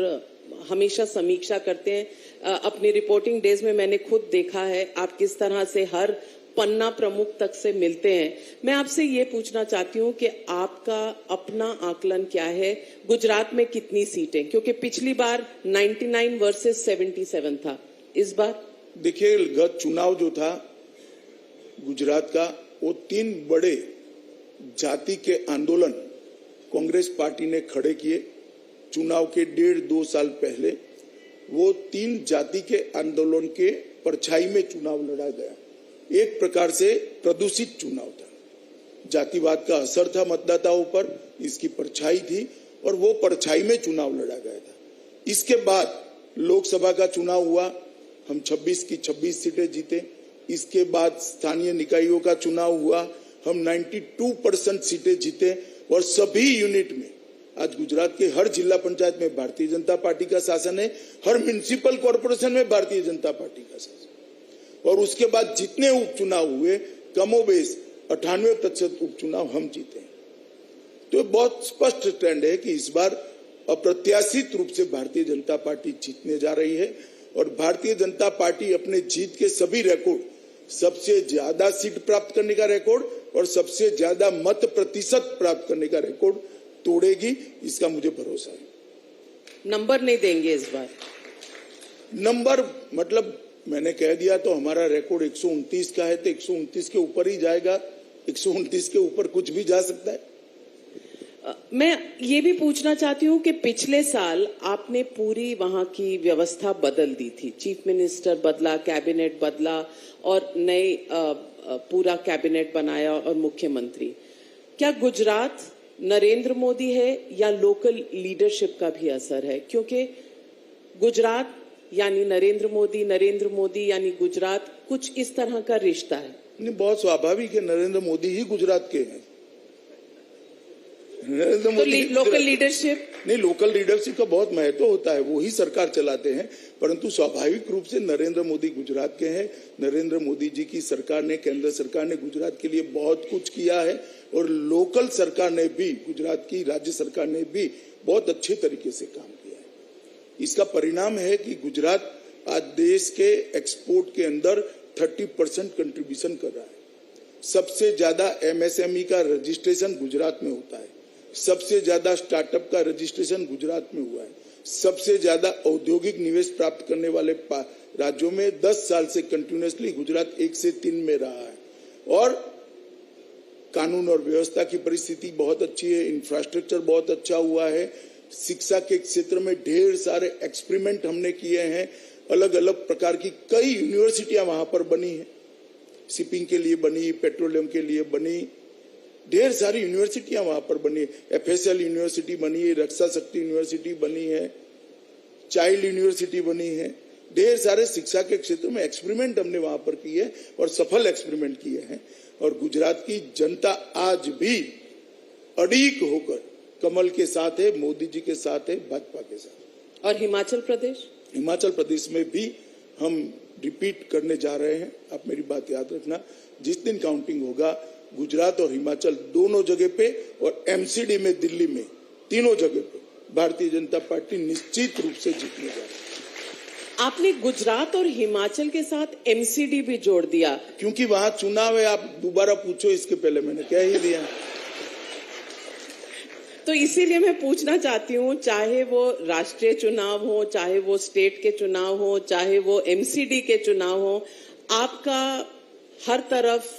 हमेशा समीक्षा करते हैं, अपनी रिपोर्टिंग डेज में मैंने खुद देखा है आप किस तरह से हर पन्ना प्रमुख तक से मिलते हैं। मैं आपसे ये पूछना चाहती हूँ कि आपका अपना आकलन क्या है, गुजरात में कितनी सीटें? क्योंकि पिछली बार 99 वर्सेस 77 था, इस बार? देखिए, गत चुनाव जो था गुजरात का, वो 3 बड़े जाति के आंदोलन कांग्रेस पार्टी ने खड़े किए। चुनाव के 1.5-2 साल पहले वो 3 जाति के आंदोलन के परछाई में चुनाव लड़ा गया। एक प्रकार से प्रदूषित चुनाव था, जातिवाद का असर था मतदाताओं पर, इसकी परछाई थी और वो परछाई में चुनाव लड़ा गया था। इसके बाद लोकसभा का चुनाव हुआ, हम 26 की 26 सीटें जीते। इसके बाद स्थानीय निकायों का चुनाव हुआ, हम 92% सीटें जीते और सभी यूनिट में आज गुजरात के हर जिला पंचायत में भारतीय जनता पार्टी का शासन है, हर म्युनिसिपल कॉर्पोरेशन में भारतीय जनता पार्टी का शासन। और उसके बाद जितने उपचुनाव हुए, कमोबेश 98% उपचुनाव हम जीते। तो बहुत स्पष्ट ट्रेंड है कि इस बार अप्रत्याशित रूप से भारतीय जनता पार्टी जीतने जा रही है और भारतीय जनता पार्टी अपने जीत के सभी रिकॉर्ड, सबसे ज्यादा सीट प्राप्त करने का रिकॉर्ड और सबसे ज्यादा मत प्रतिशत प्राप्त करने का रिकॉर्ड तोड़ेगी, इसका मुझे भरोसा है। नंबर नहीं देंगे इस बार? नंबर मतलब मैंने कह दिया तो हमारा रिकॉर्ड 129 का है, तो 129 के ऊपर ही जाएगा। 129 के ऊपर कुछ भी जा सकता है। मैं ये भी पूछना चाहती हूँ कि पिछले साल आपने पूरी वहां की व्यवस्था बदल दी थी, चीफ मिनिस्टर बदला, कैबिनेट बदला और नए पूरा कैबिनेट बनाया और मुख्यमंत्री। क्या गुजरात नरेंद्र मोदी है या लोकल लीडरशिप का भी असर है? क्योंकि गुजरात यानी नरेंद्र मोदी यानी गुजरात, कुछ इस तरह का रिश्ता है। नहीं, बहुत स्वाभाविक है, नरेंद्र मोदी ही गुजरात के हैं। नरेंद्र मोदी लोकल लीडरशिप नहीं, लोकल लीडरशिप का बहुत महत्व होता है, वो ही सरकार चलाते हैं, परंतु स्वाभाविक रूप से नरेंद्र मोदी गुजरात के हैं। नरेंद्र मोदी जी की सरकार ने, केंद्र सरकार ने गुजरात के लिए बहुत कुछ किया है और लोकल सरकार ने भी, गुजरात की राज्य सरकार ने भी बहुत अच्छे तरीके से काम किया है। इसका परिणाम है कि गुजरात आज देश के एक्सपोर्ट के अंदर 30% कंट्रीब्यूशन कर रहा है। सबसे ज्यादा एमएसएमई का रजिस्ट्रेशन गुजरात में होता है, सबसे ज्यादा स्टार्टअप का रजिस्ट्रेशन गुजरात में हुआ है, सबसे ज्यादा औद्योगिक निवेश प्राप्त करने वाले राज्यों में 10 साल से कंटिन्यूअसली गुजरात 1 से 3 में रहा है। और कानून और व्यवस्था की परिस्थिति बहुत अच्छी है, इंफ्रास्ट्रक्चर बहुत अच्छा हुआ है, शिक्षा के क्षेत्र में ढेर सारे एक्सपेरिमेंट हमने किए हैं, अलग अलग प्रकार की कई यूनिवर्सिटियां वहां पर बनी है, शिपिंग के लिए बनी, पेट्रोलियम के लिए बनी, ढेर सारी यूनिवर्सिटियां वहां पर बनी है, FSL यूनिवर्सिटी बनी है, रक्षा शक्ति यूनिवर्सिटी बनी है, चाइल्ड यूनिवर्सिटी बनी है। ढेर सारे शिक्षा के क्षेत्र में एक्सपेरिमेंट हमने वहां पर किए और सफल एक्सपेरिमेंट किए हैं। और गुजरात की जनता आज भी अड़ीक होकर कमल के साथ है, मोदी जी के साथ है, भाजपा के साथ। और हिमाचल प्रदेश? हिमाचल प्रदेश में भी हम रिपीट करने जा रहे हैं। आप मेरी बात याद रखना, जिस दिन काउंटिंग होगा गुजरात और हिमाचल दोनों जगह पे और MCD में दिल्ली में तीनों जगह पे भारतीय जनता पार्टी निश्चित रूप से जीतने जा रही है। आपने गुजरात और हिमाचल के साथ MCD भी जोड़ दिया, क्योंकि वहां चुनाव है। आप दोबारा पूछो, इसके पहले मैंने कह ही दिया। तो इसीलिए मैं पूछना चाहती हूँ, चाहे वो राष्ट्रीय चुनाव हो, चाहे वो स्टेट के चुनाव हो, चाहे वो MCD के चुनाव हो, आपका हर तरफ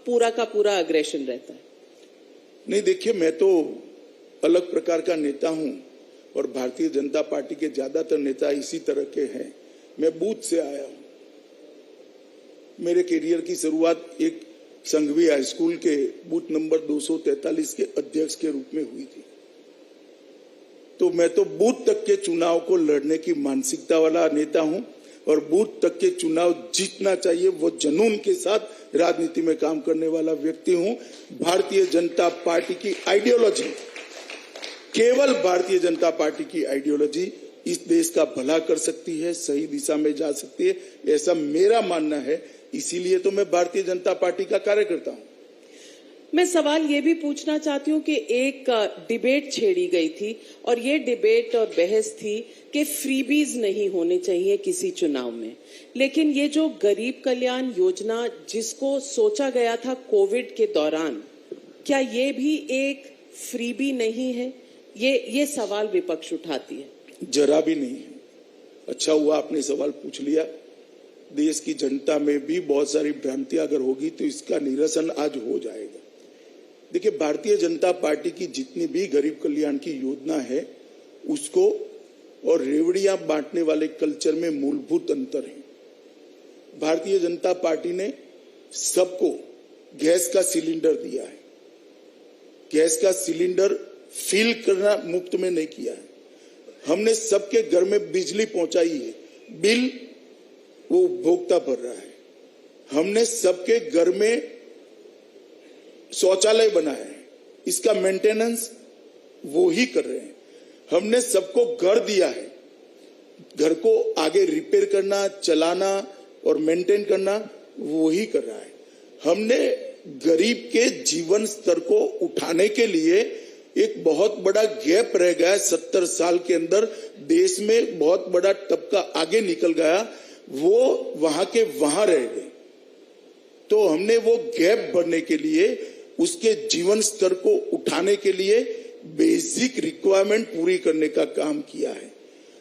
पूरा का पूरा अग्रेशन रहता है। नहीं, देखिए, मैं तो अलग प्रकार का नेता हूं और भारतीय जनता पार्टी के ज्यादातर नेता इसी तरह के हैं। मैं बूथ से आया हूं। मेरे करियर की शुरुआत एक संघवी हाई स्कूल के बूथ नंबर 243 के अध्यक्ष के रूप में हुई थी। तो मैं तो बूथ तक के चुनाव को लड़ने की मानसिकता वाला नेता हूं और बूथ तक के चुनाव जीतना चाहिए वो जुनून के साथ राजनीति में काम करने वाला व्यक्ति हूं। भारतीय जनता पार्टी की आइडियोलॉजी, केवल भारतीय जनता पार्टी की आइडियोलॉजी इस देश का भला कर सकती है, सही दिशा में जा सकती है, ऐसा मेरा मानना है। इसीलिए तो मैं भारतीय जनता पार्टी का कार्यकर्ता हूं। मैं सवाल ये भी पूछना चाहती हूँ कि एक डिबेट छेड़ी गई थी और ये डिबेट और बहस थी कि फ्रीबीज नहीं होने चाहिए किसी चुनाव में, लेकिन ये जो गरीब कल्याण योजना जिसको सोचा गया था कोविड के दौरान, क्या ये भी एक फ्रीबी नहीं है? ये सवाल विपक्ष उठाती है। जरा भी नहीं है। अच्छा हुआ आपने सवाल पूछ लिया। देश की जनता में भी बहुत सारी भ्रांतियां अगर होगी तो इसका निरसन आज हो जाएगा। देखिए, भारतीय जनता पार्टी की जितनी भी गरीब कल्याण की योजना है उसको और रेवड़ियां बांटने वाले कल्चर में मूलभूत अंतर है। भारतीय जनता पार्टी ने सबको गैस का सिलेंडर दिया है। गैस का सिलेंडर फिल करना मुफ्त में नहीं किया है। हमने सबके घर में बिजली पहुंचाई है, बिल वो उपभोक्ता भर रहा है। हमने सबके घर में शौचालय बनाया है, इसका मेंटेनेंस वो ही कर रहे हैं। हमने सबको घर दिया है, घर को आगे रिपेयर करना, चलाना और मेंटेन करना वो ही कर रहा है। हमने गरीब के जीवन स्तर को उठाने के लिए एक बहुत बड़ा गैप रह गया। 70 साल के अंदर देश में बहुत बड़ा तबका आगे निकल गया, वो वहां के वहां रह गए। तो हमने वो गैप भरने के लिए, उसके जीवन स्तर को उठाने के लिए बेसिक रिक्वायरमेंट पूरी करने का काम किया है।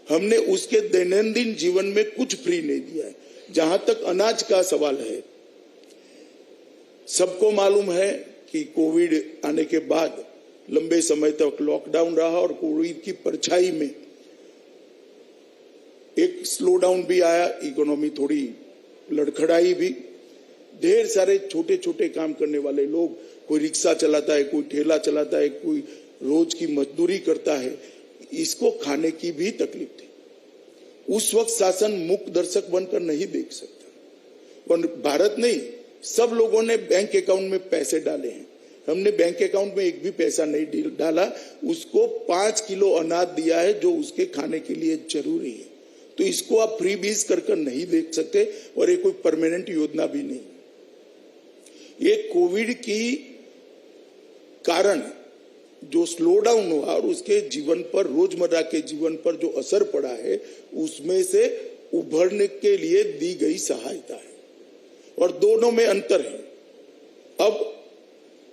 हमने उसके दैनंदिन जीवन में कुछ फ्री नहीं दिया है। जहां तक अनाज का सवाल है, सबको मालूम है कि कोविड आने के बाद लंबे समय तक लॉकडाउन रहा और कोविड की परछाई में एक स्लो डाउन भी आया, इकोनॉमी थोड़ी लड़खड़ाई भी। ढेर सारे छोटे छोटे काम करने वाले लोग, कोई रिक्शा चलाता है, कोई ठेला चलाता है, कोई रोज की मजदूरी करता है, इसको खाने की भी तकलीफ थी। उस वक्त शासन मूक दर्शक बनकर नहीं देख सकता। और भारत नहीं, सब लोगों ने बैंक अकाउंट में पैसे डाले हैं। हमने बैंक अकाउंट में एक भी पैसा नहीं डाला, उसको 5 किलो अनाज दिया है जो उसके खाने के लिए जरूरी है। तो इसको आप फ्री बीज कर नहीं देख सकते और ये कोई परमानेंट योजना भी नहीं। ये कोविड की कारण जो स्लो डाउन हुआ और उसके जीवन पर, रोजमर्रा के जीवन पर जो असर पड़ा है, उसमें से उभरने के लिए दी गई सहायता है और दोनों में अंतर है। अब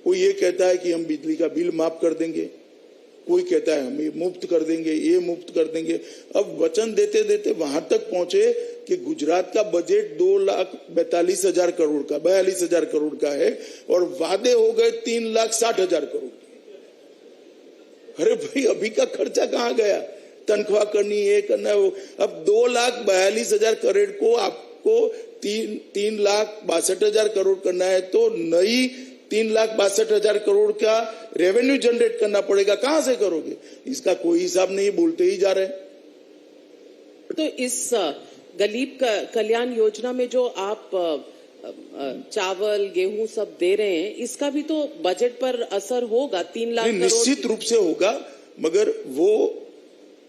कोई ये कहता है कि हम बिजली का बिल माफ कर देंगे, कोई कहता है हम ये मुफ्त कर देंगे, ये मुफ्त कर देंगे। अब वचन देते देते वहां तक पहुंचे कि गुजरात का बजट 2,42,000 करोड़ का, 42,000 करोड़ का है और वादे हो गए 3,60,000 करोड़। अरे भाई, अभी का खर्चा कहां गया? तनख्वाह करनी, ये करना है, वो। अब 2,42,000 करोड़ को आपको 3,62,000 करोड़ करना है, तो नई 3,62,000 करोड़ का रेवेन्यू जनरेट करना पड़ेगा, कहां से करोगे? इसका कोई हिसाब नहीं, बोलते ही जा रहे हैं। तो इस गरीब कल्याण योजना में जो आप चावल गेहूं सब दे रहे हैं, इसका भी तो बजट पर असर होगा। 3 लाख करोड़ निश्चित रूप से होगा, मगर वो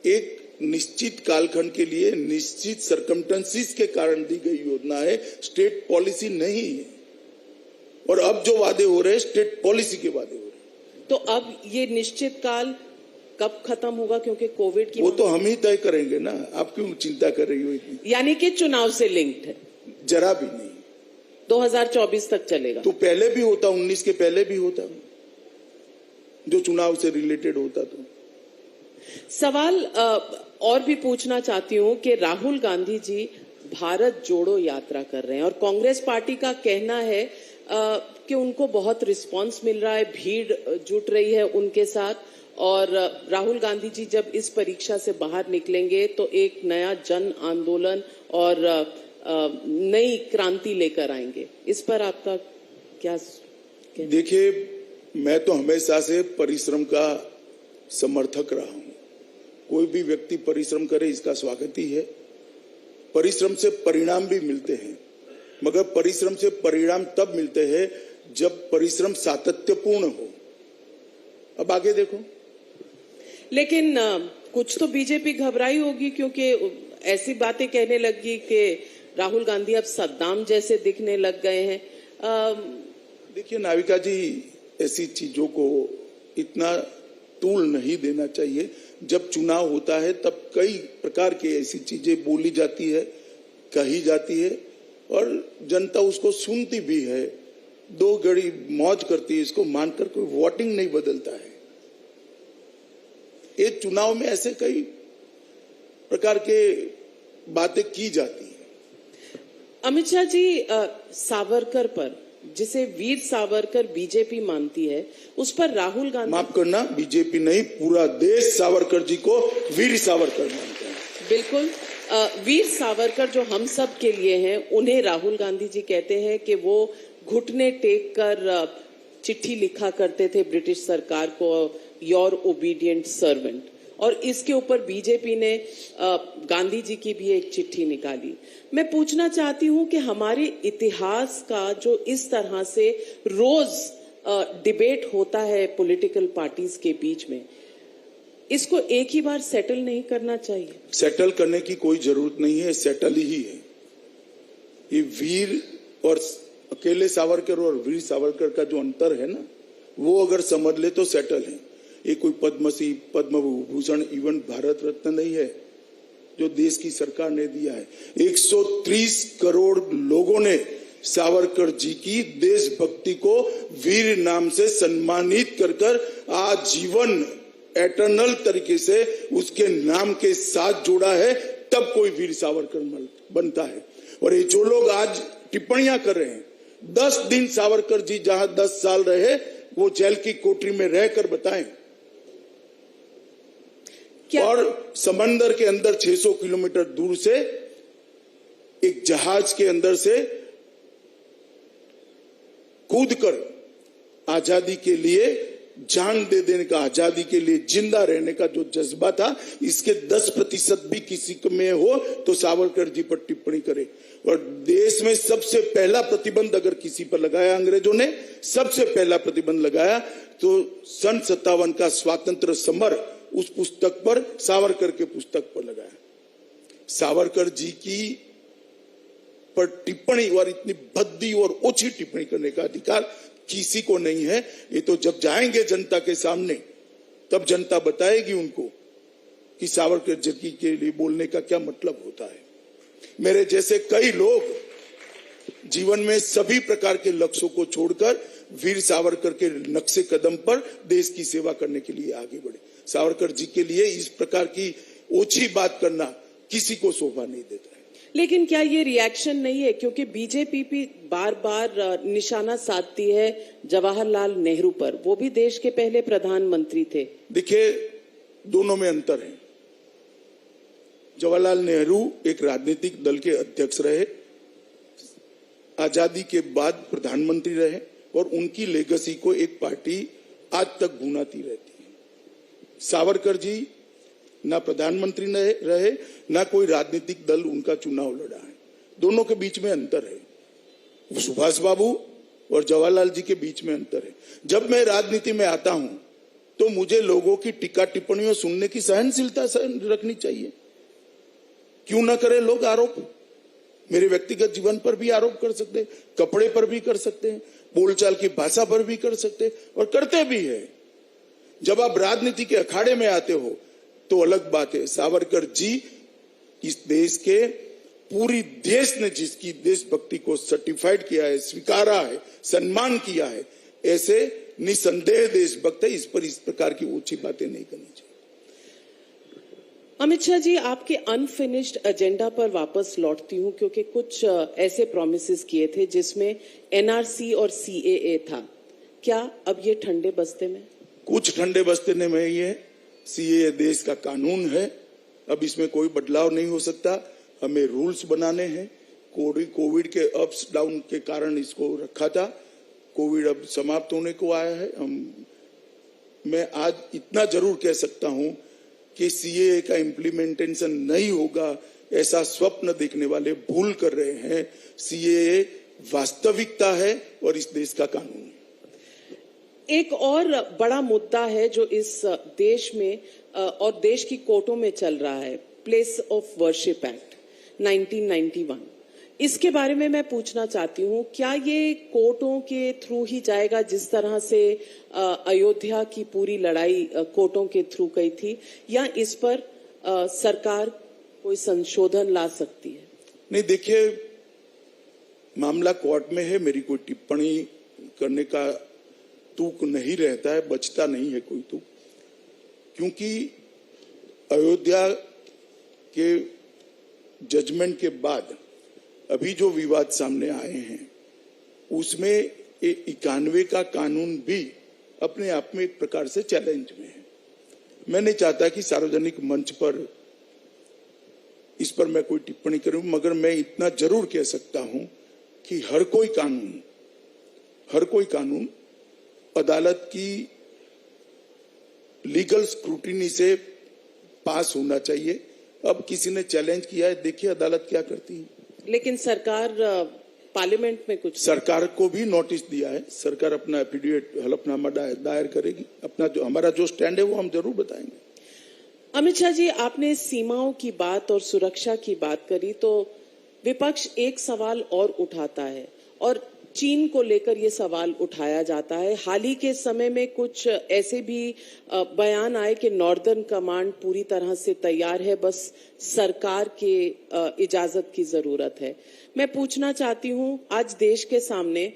एक निश्चित कालखंड के लिए निश्चित सरकमस्टेंसेस के कारण दी गई योजना है, स्टेट पॉलिसी नहीं है। और अब जो वादे हो रहे हैं स्टेट पॉलिसी के वादे हो रहे हैं। तो अब ये निश्चित काल कब खत्म होगा? क्योंकि कोविड की वो तो हम ही तय करेंगे ना, आप क्यों चिंता कर रही हो इतनी? यानी कि चुनाव से लिंक्ड है? जरा भी नहीं। 2024 तक चलेगा? तो पहले भी होता, 19 के पहले भी होता, जो चुनाव से रिलेटेड होता। तो सवाल और भी पूछना चाहती हूं कि राहुल गांधी जी भारत जोड़ो यात्रा कर रहे हैं और कांग्रेस पार्टी का कहना है कि उनको बहुत रिस्पांस मिल रहा है, भीड़ जुट रही है उनके साथ, और राहुल गांधी जी जब इस परीक्षा से बाहर निकलेंगे तो एक नया जन आंदोलन और नई क्रांति लेकर आएंगे। इस पर आपका क्या? देखिए, मैं तो हमेशा से परिश्रम का समर्थक रहा हूं। कोई भी व्यक्ति परिश्रम करे, इसका स्वागत ही है। परिश्रम से परिणाम भी मिलते हैं, मगर परिश्रम से परिणाम तब मिलते हैं जब परिश्रम सातत्यपूर्ण हो। अब आगे देखो। लेकिन कुछ तो बीजेपी घबराई होगी, क्योंकि ऐसी बातें कहने लगी कि राहुल गांधी अब सद्दाम जैसे दिखने लग गए हैं। देखिए नाविका जी, ऐसी चीजों को इतना तूल नहीं देना चाहिए। जब चुनाव होता है तब कई प्रकार की ऐसी चीजें बोली जाती है, कही जाती है, और जनता उसको सुनती भी है, 2 घड़ी मौज करती है। इसको मानकर कोई वोटिंग नहीं बदलता है। एक चुनाव में ऐसे कई प्रकार के बातें की जाती है। अमित शाह जी, सावरकर पर, जिसे वीर सावरकर बीजेपी मानती है, उस पर राहुल गांधी, माफ करना, बीजेपी नहीं, पूरा देश सावरकर जी को वीर सावरकर मानता है। बिल्कुल। वीर सावरकर जो हम सब के लिए हैं, उन्हें राहुल गांधी जी कहते हैं कि वो घुटने टेक कर चिट्ठी लिखा करते थे ब्रिटिश सरकार को, योर ओबीडियंट सर्वेंट, और इसके ऊपर बीजेपी ने गांधी जी की भी एक चिट्ठी निकाली। मैं पूछना चाहती हूं कि हमारे इतिहास का जो इस तरह से रोज डिबेट होता है पॉलिटिकल पार्टीज के बीच में, इसको एक ही बार सेटल नहीं करना चाहिए? सेटल करने की कोई जरूरत नहीं है, सेटल ही है। ये वीर और अकेले सावरकर और वीर सावरकर का जो अंतर है ना, वो अगर समझ ले तो सेटल है। ये कोई पद्मश्री, पद्म विभूषण, इवन भारत रत्न नहीं है जो देश की सरकार ने दिया है। 130 करोड़ लोगों ने सावरकर जी की देशभक्ति को वीर नाम से सम्मानित कर कर आजीवन एटर्नल तरीके से उसके नाम के साथ जोड़ा है, तब कोई वीर सावरकर बनता है। और ये जो लोग आज टिप्पणियां कर रहे हैं, 10 दिन सावरकर जी जहां 10 साल रहे, वो जेल की कोठरी में रहकर बताएं। और समंदर के अंदर 600 किलोमीटर दूर से एक जहाज के अंदर से कूदकर आजादी के लिए जान दे देने का, आजादी के लिए जिंदा रहने का जो जज्बा था, इसके 10% भी किसी में हो तो सावरकर जी पर टिप्पणी करे। और देश में सबसे पहला प्रतिबंध अगर किसी पर लगाया अंग्रेजों ने, सबसे पहला प्रतिबंध लगाया तो सन 57 का स्वातंत्र समर उस पुस्तक पर, सावरकर के पुस्तक पर लगाया। सावरकर जी की पर टिप्पणी और इतनी भद्दी और ओछी टिप्पणी करने का अधिकार किसी को नहीं है। ये तो जब जाएंगे जनता के सामने, तब जनता बताएगी उनको कि सावरकर जी के लिए बोलने का क्या मतलब होता है। मेरे जैसे कई लोग जीवन में सभी प्रकार के लक्ष्यों को छोड़कर वीर सावरकर के नक्शे कदम पर देश की सेवा करने के लिए आगे बढ़े। सावरकर जी के लिए इस प्रकार की ओछी बात करना किसी को शोभा नहीं देता है। लेकिन क्या ये रिएक्शन नहीं है, क्योंकि बीजेपी भी बार बार निशाना साधती है जवाहरलाल नेहरू पर, वो भी देश के पहले प्रधानमंत्री थे। देखिए, दोनों में अंतर है। जवाहरलाल नेहरू एक राजनीतिक दल के अध्यक्ष रहे, आजादी के बाद प्रधानमंत्री रहे, और उनकी लेगेसी को एक पार्टी आज तक भुनाती रहती है। सावरकर जी ना प्रधानमंत्री रहे, ना कोई राजनीतिक दल उनका चुनाव लड़ा है। दोनों के बीच में अंतर है। सुभाष बाबू और जवाहरलाल जी के बीच में अंतर है। जब मैं राजनीति में आता हूं तो मुझे लोगों की टीका टिप्पणियों सुनने की सहनशीलता रखनी चाहिए। क्यों ना करे लोग आरोप? मेरे व्यक्तिगत जीवन पर भी आरोप कर सकते हैं, कपड़े पर भी कर सकते हैं, बोलचाल की भाषा पर भी कर सकते हैं, और करते भी है। जब आप राजनीति के अखाड़े में आते हो तो अलग बात है। सावरकर जी इस देश के पूरी देश ने जिसकी देशभक्ति को सर्टिफाइड किया है, स्वीकारा है, सम्मान किया है, ऐसे निसंदेह देशभक्त है। इस पर इस प्रकार की ऊंची बातें नहीं करनी चाहिए। अमित शाह जी, आपके अनफिनिश्ड एजेंडा पर वापस लौटती हूं, क्योंकि कुछ ऐसे प्रॉमिसेस किए थे जिसमें एनआरसी और सीएए था। क्या अब ये ठंडे बस्ते में? कुछ ठंडे बस्ते में ही है। सीएए देश का कानून है, अब इसमें कोई बदलाव नहीं हो सकता। हमें रूल्स बनाने हैं। कोविड के अप्स डाउन के कारण इसको रखा था। कोविड अब समाप्त होने को आया है। मैं आज इतना जरूर कह सकता हूं कि सीएए का इम्प्लीमेंटेशन नहीं होगा, ऐसा स्वप्न देखने वाले भूल कर रहे हैं। सीएए वास्तविकता है और इस देश का कानून है। एक और बड़ा मुद्दा है जो इस देश में और देश की कोर्टों में चल रहा है, प्लेस ऑफ वर्शिप एक्ट 1991। इसके बारे में मैं पूछना चाहती हूँ, क्या ये कोर्टों के थ्रू ही जाएगा, जिस तरह से अयोध्या की पूरी लड़ाई कोर्टों के थ्रू गई थी, या इस पर सरकार कोई संशोधन ला सकती है? नहीं, देखिए, मामला कोर्ट में है। मेरी कोई टिप्पणी करने का तुक नहीं रहता है, बचता नहीं है कोई तुक, क्योंकि अयोध्या के जजमेंट के बाद अभी जो विवाद सामने आए हैं उसमें 91 का कानून भी अपने आप में एक प्रकार से चैलेंज में है। मैं नहीं चाहता कि सार्वजनिक मंच पर इस पर मैं कोई टिप्पणी करूं, मगर मैं इतना जरूर कह सकता हूं कि हर कोई कानून अदालत की लीगल स्क्रूटिनी से पास होना चाहिए। अब किसी ने चैलेंज किया है, देखिए अदालत क्या करती है। लेकिन सरकार पार्लियामेंट में कुछ, सरकार को भी नोटिस दिया है। सरकार अपना एफिडेविट, हलफनामा दायर करेगी। अपना हमारा जो स्टैंड है वो हम जरूर बताएंगे। अमित शाह जी, आपने सीमाओं की बात और सुरक्षा की बात करी, तो विपक्ष एक सवाल और उठाता है, और चीन को लेकर ये सवाल उठाया जाता है। हाल ही के समय में कुछ ऐसे भी बयान आए कि नॉर्दर्न कमांड पूरी तरह से तैयार है, बस सरकार के इजाजत की जरूरत है। मैं पूछना चाहती हूं, आज देश के सामने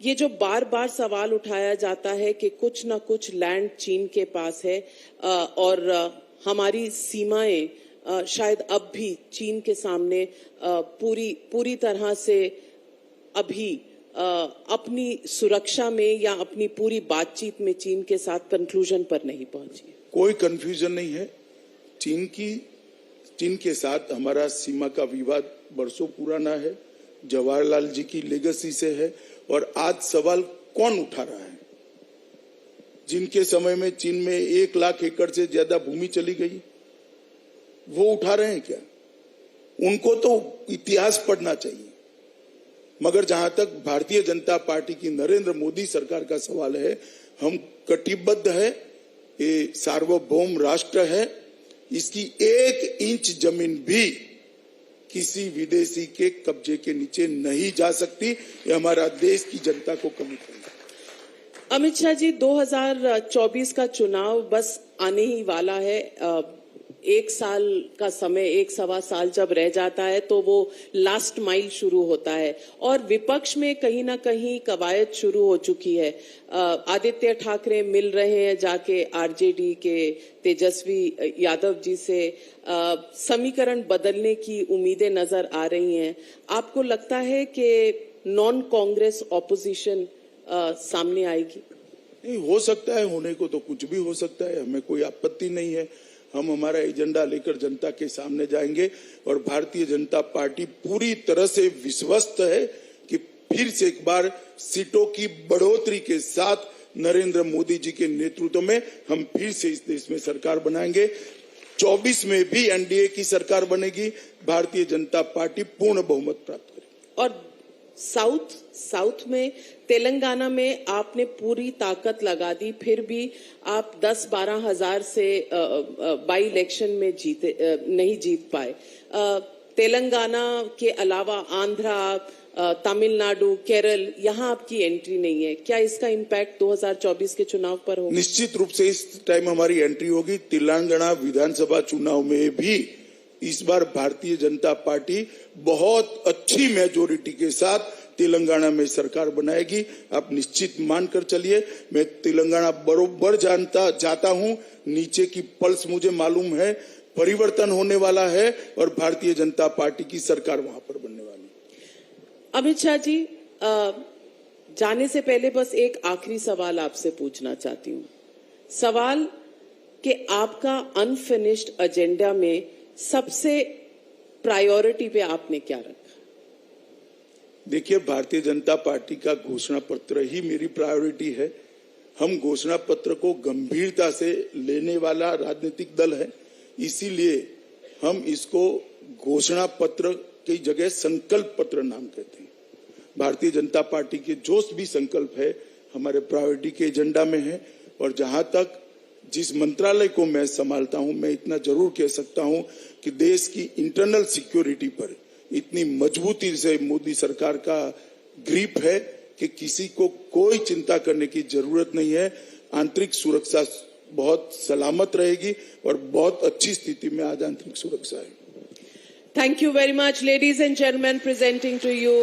ये जो बार बार सवाल उठाया जाता है कि कुछ ना कुछ लैंड चीन के पास है, और हमारी सीमाएं शायद अब भी चीन के सामने पूरी तरह से अभी अपनी सुरक्षा में या अपनी पूरी बातचीत में चीन के साथ कंक्लूजन पर नहीं पहुंची। कोई कंफ्यूजन नहीं है। चीन के साथ हमारा सीमा का विवाद बरसों पुराना है, जवाहरलाल जी की लेगेसी से है। और आज सवाल कौन उठा रहा है? जिनके समय में चीन में 1 लाख एकड़ से ज्यादा भूमि चली गई, वो उठा रहे हैं क्या? उनको तो इतिहास पढ़ना चाहिए। मगर जहां तक भारतीय जनता पार्टी की नरेंद्र मोदी सरकार का सवाल है, हम कटिबद्ध है। ये सार्वभौम राष्ट्र है, इसकी 1 इंच जमीन भी किसी विदेशी के कब्जे के नीचे नहीं जा सकती। ये हमारा देश की जनता को कमिटमेंट है। अमित शाह जी, 2024 का चुनाव बस आने ही वाला है। 1 साल का समय, 1 सवा साल जब रह जाता है तो वो लास्ट माइल शुरू होता है, और विपक्ष में कहीं ना कहीं कवायद शुरू हो चुकी है। आदित्य ठाकरे मिल रहे हैं जाके आरजेडी के तेजस्वी यादव जी से, समीकरण बदलने की उम्मीदें नजर आ रही हैं। आपको लगता है कि नॉन कांग्रेस ऑपोजिशन सामने आएगी? नहीं, हो सकता है, होने को तो कुछ भी हो सकता है, हमें कोई आपत्ति नहीं है। हम हमारा एजेंडा लेकर जनता के सामने जाएंगे, और भारतीय जनता पार्टी पूरी तरह से विश्वस्त है कि फिर से एक बार सीटों की बढ़ोतरी के साथ नरेंद्र मोदी जी के नेतृत्व में हम फिर से इस देश में सरकार बनाएंगे। 24 में भी एनडीए की सरकार बनेगी, भारतीय जनता पार्टी पूर्ण बहुमत प्राप्त करेगी। और साउथ में तेलंगाना में आपने पूरी ताकत लगा दी, फिर भी आप 10-12 हजार से बाई इलेक्शन में नहीं जीत पाए। तेलंगाना के अलावा आंध्रा, तमिलनाडु, केरल, यहाँ आपकी एंट्री नहीं है। क्या इसका इम्पैक्ट 2024 के चुनाव पर होगा? निश्चित रूप से इस टाइम हमारी एंट्री होगी। तेलंगाना विधानसभा चुनाव में भी इस बार भारतीय जनता पार्टी बहुत अच्छी मेजोरिटी के साथ तेलंगाना में सरकार बनाएगी। आप निश्चित मानकर चलिए। मैं तेलंगाना बरोबर जाता हूं, नीचे की पल्स मुझे मालूम है, परिवर्तन होने वाला है और भारतीय जनता पार्टी की सरकार वहां पर बनने वाली है। अमित शाह जी, जाने से पहले बस एक आखिरी सवाल आपसे पूछना चाहती हूँ। सवाल कि आपका अनफिनिश्ड एजेंडा में सबसे प्रायोरिटी पे आपने क्या रखा? देखिए, भारतीय जनता पार्टी का घोषणा पत्र ही मेरी प्रायोरिटी है। हम घोषणा पत्र को गंभीरता से लेने वाला राजनीतिक दल है, इसीलिए हम इसको घोषणा पत्र की जगह संकल्प पत्र नाम कहते हैं। भारतीय जनता पार्टी के जो भी संकल्प है हमारे प्रायोरिटी के एजेंडा में है। और जहां तक जिस मंत्रालय को मैं संभालता हूं, मैं इतना जरूर कह सकता हूं कि देश की इंटरनल सिक्योरिटी पर इतनी मजबूती से मोदी सरकार का ग्रिप है कि किसी को कोई चिंता करने की जरूरत नहीं है। आंतरिक सुरक्षा बहुत सलामत रहेगी और बहुत अच्छी स्थिति में आज आंतरिक सुरक्षा है। Thank you very much, ladies and gentlemen. Presenting to you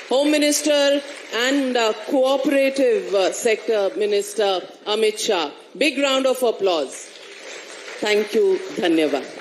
Home Minister and Cooperative Sector Minister Amit Shah. Big round of applause. Thank you. Dhanyavad.